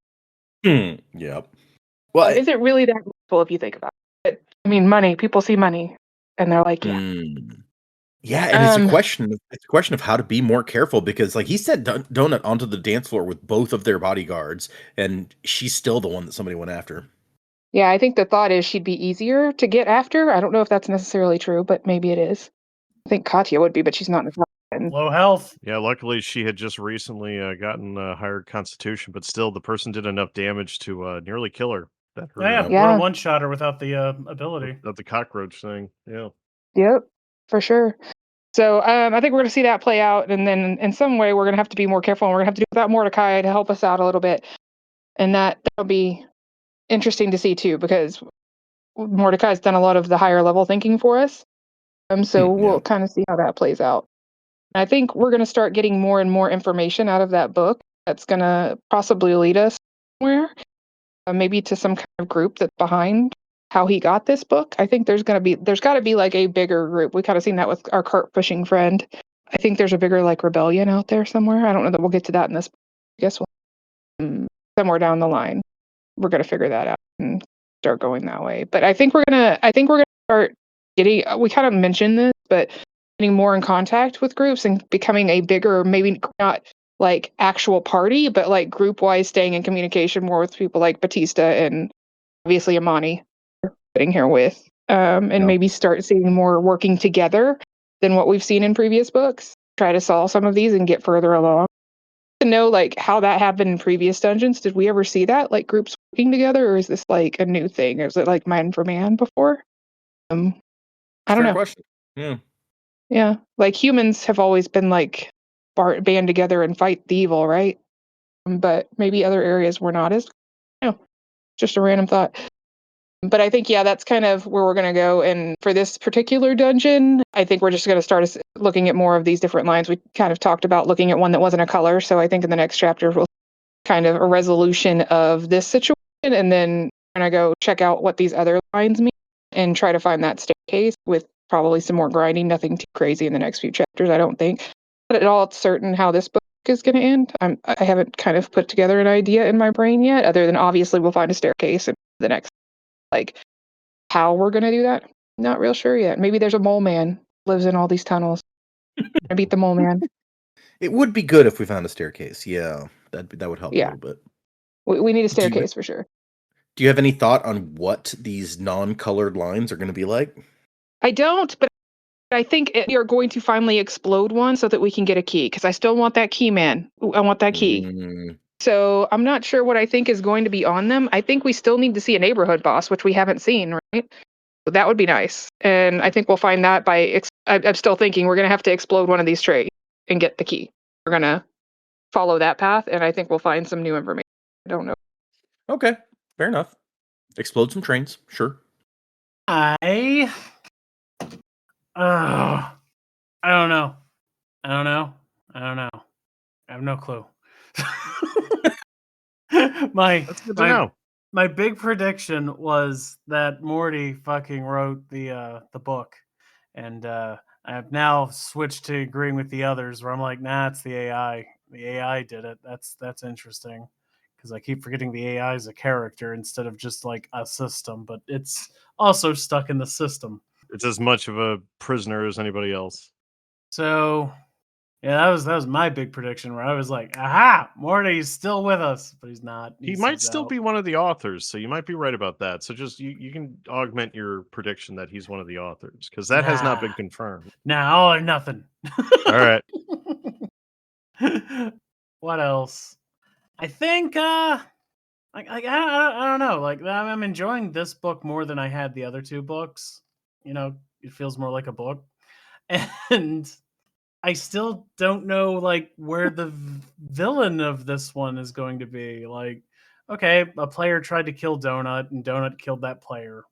A: it?
C: Yep. Well,
A: is it really that useful if you think about it? I mean, money. People see money, and they're like, yeah.
C: Yeah, and it's a question. It's a question of how to be more careful, because, like, he sent Donut onto the dance floor with both of their bodyguards, and she's still the one that somebody went after.
A: Yeah, I think the thought is she'd be easier to get after. I don't know if that's necessarily true, but maybe it is. I think Katya would be, but she's not in the
D: low health.
B: Yeah, luckily she had just recently gotten a higher constitution, but still the person did enough damage to nearly kill her. That hurt.
D: Yeah, one-shot her without the ability.
B: Without the cockroach thing, yeah.
A: Yep, for sure. So I think we're going to see that play out, and then in some way we're going to have to be more careful, and we're going to have to do without Mordecai to help us out a little bit. And that'll be interesting to see too, because Mordecai's done a lot of the higher level thinking for us. So we'll kind of see how that plays out. I think we're going to start getting more and more information out of that book that's going to possibly lead us somewhere, maybe to some kind of group that's behind how he got this book. I think there's got to be like a bigger group. We kind of seen that with our cart pushing friend. I think there's a bigger like rebellion out there somewhere. I don't know that we'll get to that in this. I guess we'll somewhere down the line we're going to figure that out and start going that way. But I think we're gonna start getting. We kind of mentioned this, but getting more in contact with groups and becoming a bigger, maybe not like actual party, but like group wise, staying in communication more with people like Batista and obviously Amani sitting here with, and maybe start seeing more working together than what we've seen in previous books. Try to solve some of these and get further along. To know like how that happened in previous dungeons. Did we ever see that? Like groups working together, or is this like a new thing? Or is it like man for man before? I don't know.
C: Question. Yeah.
A: Yeah, like humans have always been like band together and fight the evil, right? But maybe other areas were not as. No, just a random thought. But I think, yeah, that's kind of where we're going to go. And for this particular dungeon, I think we're just going to start looking at more of these different lines. We kind of talked about looking at one that wasn't a color. So I think in the next chapter, we'll kind of a resolution of this situation. And then we're going to go check out what these other lines mean and try to find that staircase with probably some more grinding. Nothing too crazy in the next few chapters, I don't think. But at all certain how this book is going to end. I haven't kind of put together an idea in my brain yet, other than obviously we'll find a staircase in the next. Like, how we're going to do that, not real sure yet. Maybe there's a mole man lives in all these tunnels. I beat the mole man.
C: It would be good if we found a staircase. Yeah, that would help a
A: Yeah.
C: little bit.
A: We need a staircase for sure.
C: Do you have any thought on what these non-colored lines are going to be like?
A: I don't, but I think we are going to finally explode one so that we can get a key, because I still want that key, man. I want that key. So I'm not sure what I think is going to be on them. I think we still need to see a neighborhood boss, which we haven't seen, right? So that would be nice. And I think we'll find that by, I'm still thinking we're going to have to explode one of these trays and get the key. We're going to follow that path, and I think we'll find some new information. I don't know.
C: Okay, fair enough. Explode some trains, sure.
D: I don't know. I have no clue.
B: That's good to know.
D: My big prediction was that Morty fucking wrote the book, and I've now switched to agreeing with the others, where I'm like, nah, it's the AI. The AI did it. That's interesting, because I keep forgetting the AI is a character instead of just like a system, but it's also stuck in the system.
B: It's as much of a prisoner as anybody else.
D: So, yeah, that was my big prediction, where I was like, aha, Morty's still with us, but he's not.
B: He might still be one of the authors, so you might be right about that. So just you can augment your prediction that he's one of the authors, because that has not been confirmed.
D: Nah, all or nothing.
B: All right.
D: What else? I think I don't know. Like, I'm enjoying this book more than I had the other two books. You know, it feels more like a book, and I still don't know like where the villain of this one is going to be. Like, okay, a player tried to kill Donut, and Donut killed that player.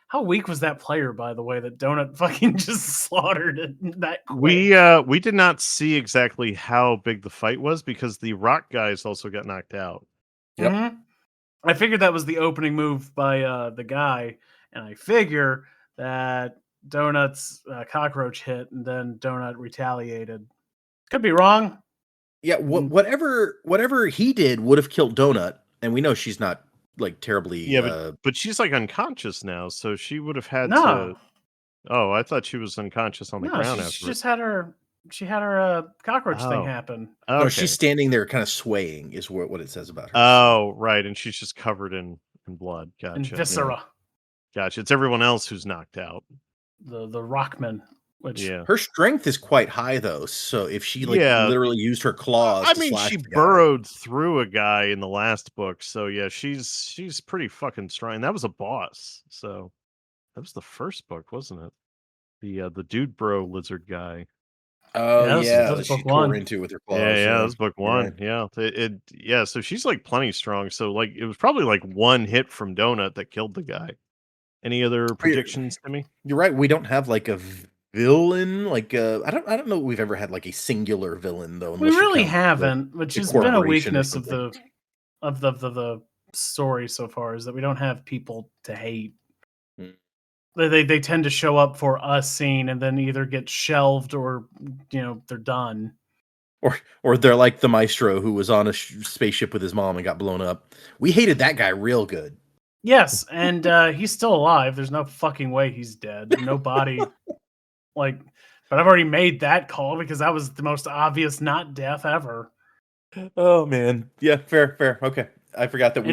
D: How weak was that player, by the way, that Donut fucking just slaughtered it that quick?
B: We did not see exactly how big the fight was, because the rock guys also got knocked out.
C: Yep.
D: Mm-hmm. I figured that was the opening move by the guy, and I figure that Donut's cockroach hit, and then Donut retaliated. Could be wrong.
C: Yeah, whatever he did would have killed Donut, and we know she's not like terribly.
B: Yeah, but she's like unconscious now, so she would have had
D: No.
B: to. Oh, I thought she was unconscious on the ground.
D: She just had her. She had her cockroach thing happen.
B: Okay.
C: No, she's standing there, kind of swaying, is what it says about her.
B: Oh, right, and she's just covered in blood. Gotcha.
D: And viscera.
B: Yeah. Gotcha. It's everyone else who's knocked out.
D: The Rockman. Which
C: her strength is quite high, though. So if she literally used her claws,
B: I mean, she burrowed through a guy in the last book. So yeah, she's pretty fucking strong. And that was a boss. So that was the first book, wasn't it? The dude bro lizard guy.
C: Oh yeah,
D: that
C: she tore into with her claws.
B: Yeah, that was book one. Right. Yeah, so she's like plenty strong. So like it was probably like one hit from Donut that killed the guy. Any other predictions, Timmy?
C: You're right. We don't have like a villain. Like I don't know. If we've ever had like a singular villain though.
D: We really haven't, which has been a weakness of the story so far, is that we don't have people to hate. They tend to show up for a scene and then either get shelved or they're done.
C: Or they're like the maestro who was on a spaceship with his mom and got blown up. We hated that guy real good.
D: Yes, and he's still alive. There's no fucking way he's dead. No body. But I've already made that call because that was the most obvious not death ever.
C: Oh man, yeah, fair. Okay, I forgot that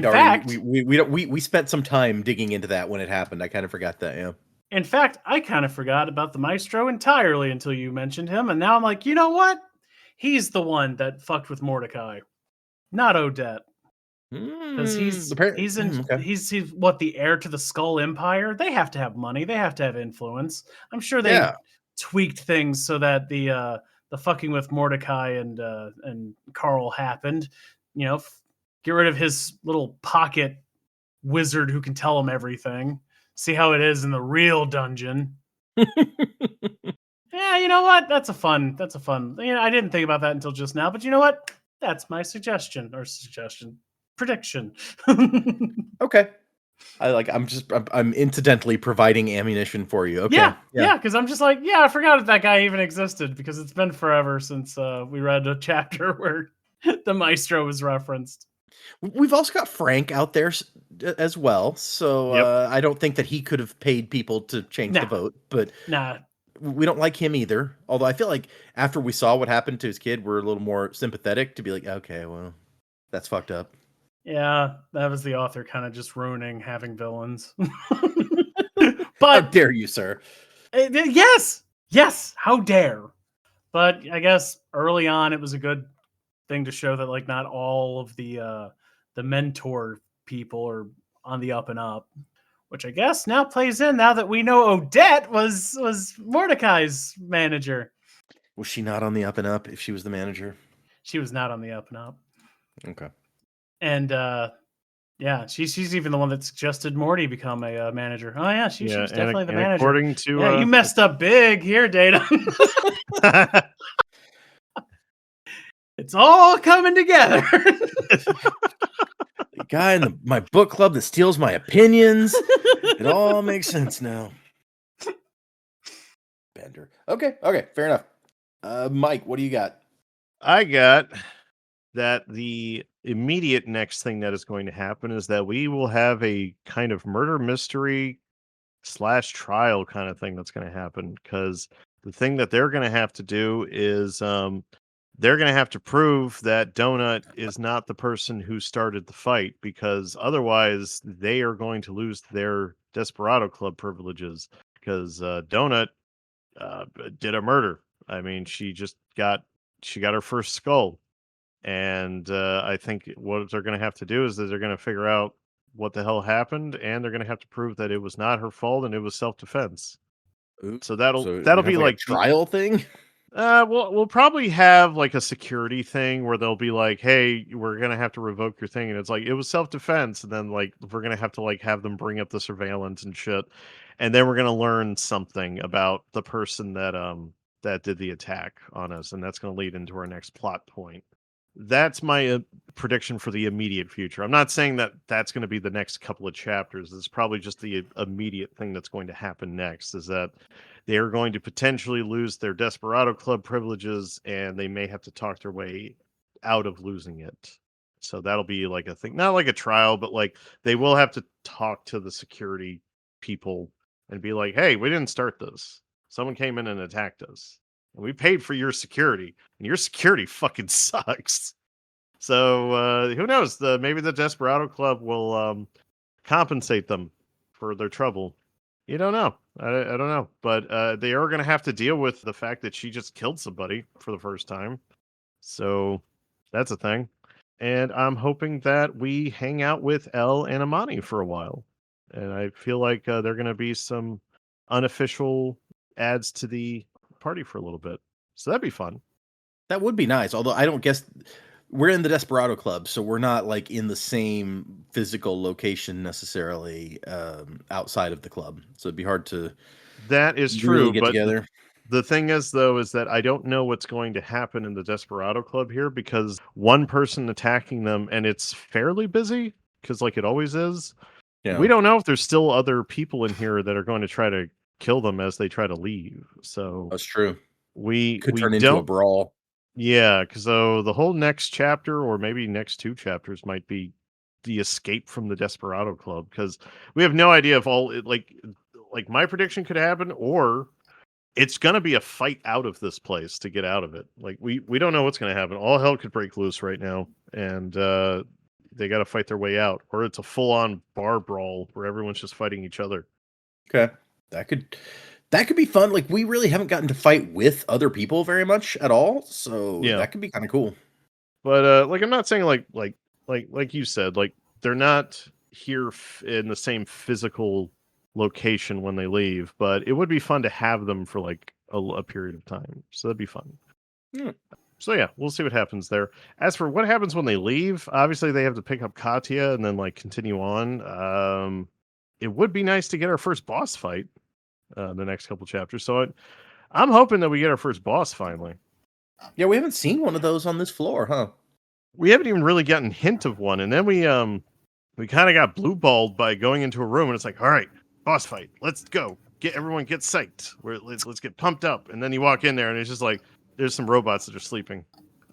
C: we spent some time digging into that when it happened. I kind of forgot that. Yeah.
D: In fact, I kind of forgot about the maestro entirely until you mentioned him, and now I'm like, you know what? He's the one that fucked with Mordecai, not Odette. Because he's what, the heir to the Skull Empire. They have to have money. They have to have influence. I'm sure they tweaked things so that the fucking with Mordecai and Carl happened. You know, get rid of his little pocket wizard who can tell him everything. See how it is in the real dungeon. Yeah, you know what? That's a fun. You know, I didn't think about that until just now, but you know what? That's my prediction.
C: Okay. I'm incidentally providing ammunition for you. Okay.
D: Yeah, because I'm just like, I forgot that guy even existed, because it's been forever since we read a chapter where the Maestro was referenced.
C: We've also got Frank out there as well, so I don't think that he could have paid people to change the vote, but we don't like him either. Although I feel like after we saw what happened to his kid, we're a little more sympathetic to be like, okay, well, that's fucked up.
D: Yeah, that was the author kind of just ruining having villains.
C: But how dare you, sir?
D: Yes, how dare. But I guess early on it was a good thing to show that, like, not all of the mentor people are on the up and up, which I guess now plays in now that we know Odette was Mordecai's manager.
C: Was she not on the up and up if she was the manager?
D: She was not on the up and up.
C: Okay.
D: And she's even the one that suggested Morty become a manager. Oh yeah, she was definitely the manager.
B: According to
D: you messed up big here, Data. It's all coming together.
C: The guy in my book club that steals my opinions. It all makes sense now. Bender. Okay, fair enough. Mike, what do you got?
B: I got that the immediate next thing that is going to happen is that we will have a kind of murder mystery / trial kind of thing that's going to happen, because the thing that they're going to have to do is they're going to have to prove that Donut is not the person who started the fight, because otherwise they are going to lose their Desperado Club privileges, because Donut did a murder. I mean, she got her first skull. And I think what they're going to have to do is that they're going to figure out what the hell happened, and they're going to have to prove that it was not her fault and it was self-defense. So that'll be like
C: a trial thing.
B: We'll probably have like a security thing where they'll be like, "Hey, we're gonna have to revoke your thing," and it's like it was self-defense, and then like we're gonna have to like have them bring up the surveillance and shit, and then we're gonna learn something about the person that did the attack on us, and that's gonna lead into our next plot point. That's my prediction for the immediate future. I'm not saying that that's going to be the next couple of chapters. It's probably just the immediate thing that's going to happen next, is that they are going to potentially lose their Desperado Club privileges, and they may have to talk their way out of losing it. So that'll be like a thing, not like a trial, but like they will have to talk to the security people and be like, "Hey, we didn't start this. Someone came in and attacked us. And we paid for your security, and your security fucking sucks." So who knows? Maybe the Desperado Club will compensate them for their trouble. You don't know. I don't know. But they are going to have to deal with the fact that she just killed somebody for the first time. So that's a thing. And I'm hoping that we hang out with Elle and Amani for a while. And I feel like there are going to be some unofficial adds to the party for a little bit, so that'd be fun.
C: That would be nice, although I don't guess we're in the Desperado Club, so we're not like in the same physical location necessarily outside of the club, so it'd be hard to
B: that is true
C: get
B: but
C: together.
B: The thing is, though, is that I don't know what's going to happen in the Desperado Club here, because one person attacking them, and it's fairly busy, because like it always is. We don't know if there's still other people in here that are going to try to kill them as they try to leave. So
C: that's true.
B: We
C: could turn into a brawl.
B: Yeah, because the whole next chapter, or maybe next 2 chapters, might be the escape from the Desperado Club, because we have no idea if like my prediction could happen, or it's gonna be a fight out of this place to get out of it. Like we don't know what's gonna happen. All hell could break loose right now, and they got to fight their way out, or it's a full-on bar brawl where everyone's just fighting each other.
C: Okay, that could be fun. Like, we really haven't gotten to fight with other people very much at all, so that could be kind of cool.
B: But like, I'm not saying like like you said, like they're not here in the same physical location when they leave, but it would be fun to have them for like a period of time. So that'd be fun.
C: Hmm.
B: So yeah, we'll see what happens there. As for what happens when they leave, obviously they have to pick up Katya and then like continue on. It would be nice to get our first boss fight the next couple chapters. So I'm hoping that we get our first boss finally.
C: Yeah, we haven't seen one of those on this floor, huh?
B: We haven't even really gotten a hint of one, and then we kind of got blue balled by going into a room, and it's like, all right, boss fight, let's go, get psyched. Let's get pumped up, and then you walk in there, and it's just like there's some robots that are sleeping.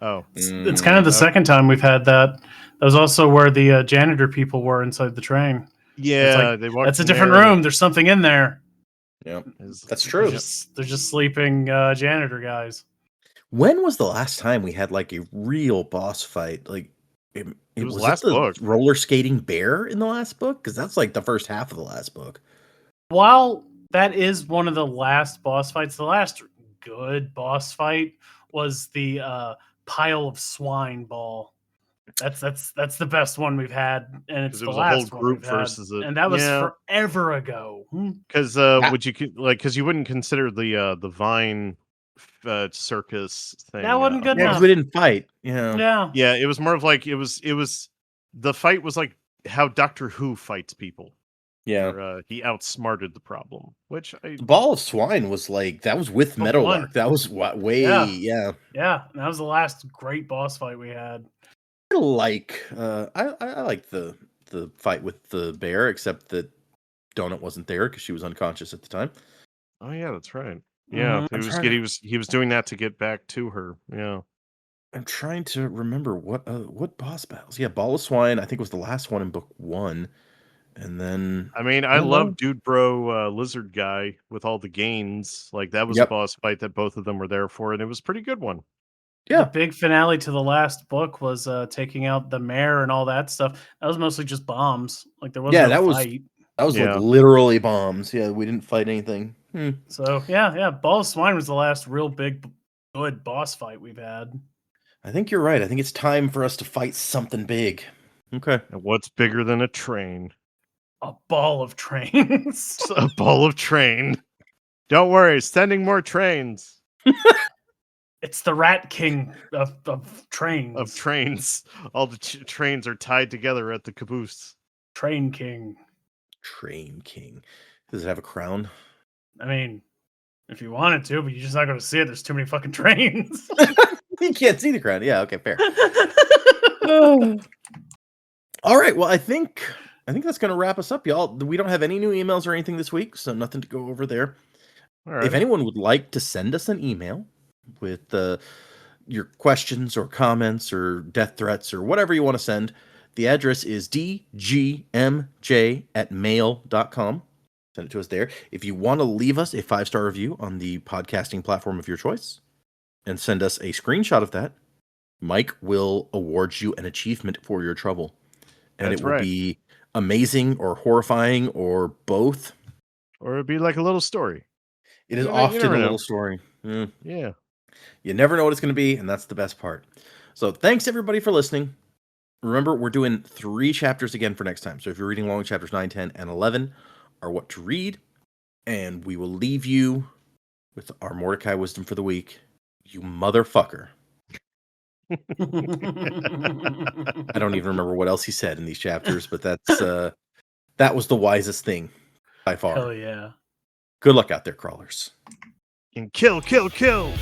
B: Oh,
D: It's kind of the second time we've had that. That was also where the janitor people were inside the train.
B: Yeah,
D: like,
B: they walked.
D: That's a different room. There's something in there.
C: Yeah, that's true.
D: They're just sleeping janitor guys.
C: When was the last time we had like a real boss fight? Like it was
B: last
C: the
B: book.
C: roller skating bear in the last book, because that's like the first half of the last book.
D: While that is one of the last boss fights, the last good boss fight was the pile of swine ball. That's the best one we've had, and it's the last
B: whole group
D: one
B: versus it,
D: and that was forever ago.
B: Because because you wouldn't consider the Vine circus thing.
D: That wasn't good enough.
C: We didn't fight. Yeah.
B: It was more of like it was the fight was like how Doctor Who fights people.
C: Yeah,
B: where, he outsmarted the problem. Which
C: the ball of swine was like that was with Meadowlark. That was way
D: yeah. That was the last great boss fight we had.
C: I like the fight with the bear, except that Donut wasn't there because she was unconscious at the time.
B: Oh yeah, that's right. Yeah, he was doing that to get back to her. Yeah,
C: I'm trying to remember what boss battles. Yeah, Ball of Swine, I think was the last one in book 1, and then
B: I mean, I love Dude Bro Lizard Guy with all the gains. Like that was a boss fight that both of them were there for, and it was a pretty good one.
D: Yeah, the big finale to the last book was taking out the mayor and all that stuff. That was mostly just bombs. Like there wasn't no fight.
C: That was like literally bombs. Yeah, we didn't fight anything.
D: So yeah, Ball of Swine was the last real big, good boss fight we've had.
C: I think you're right. I think it's time for us to fight something big. Okay.
B: And what's bigger than a train?
D: A ball of trains.
B: A ball of train. Don't worry, sending more trains.
D: It's the Rat King of trains.
B: Of trains. All the trains are tied together at the caboose.
D: Train King.
C: Train King. Does it have a crown?
D: I mean, if you wanted to, but you're just not going to see it. There's too many fucking trains.
C: You can't see the crown. Yeah, okay, fair. All right, well, I think that's going to wrap us up, y'all. We don't have any new emails or anything this week, so nothing to go over there. All right. If anyone would like to send us an email with your questions or comments or death threats or whatever you want to send, the address is dgmj@mail.com. Send it to us there. If you want to leave us a 5-star review on the podcasting platform of your choice and send us a screenshot of that, Mike will award you an achievement for your trouble. And it will be amazing or horrifying or both.
B: Or it'd be like a little story.
C: It is often a little story.
B: Yeah.
C: You never know what it's going to be, and that's the best part. So thanks, everybody, for listening. Remember, we're doing 3 chapters again for next time. So if you're reading along, chapters 9, 10, and 11 are what to read. And we will leave you with our Mordecai wisdom for the week. You motherfucker. I don't even remember what else he said in these chapters, but that was the wisest thing by far.
D: Hell yeah.
C: Good luck out there, crawlers.
B: And kill, kill, kill.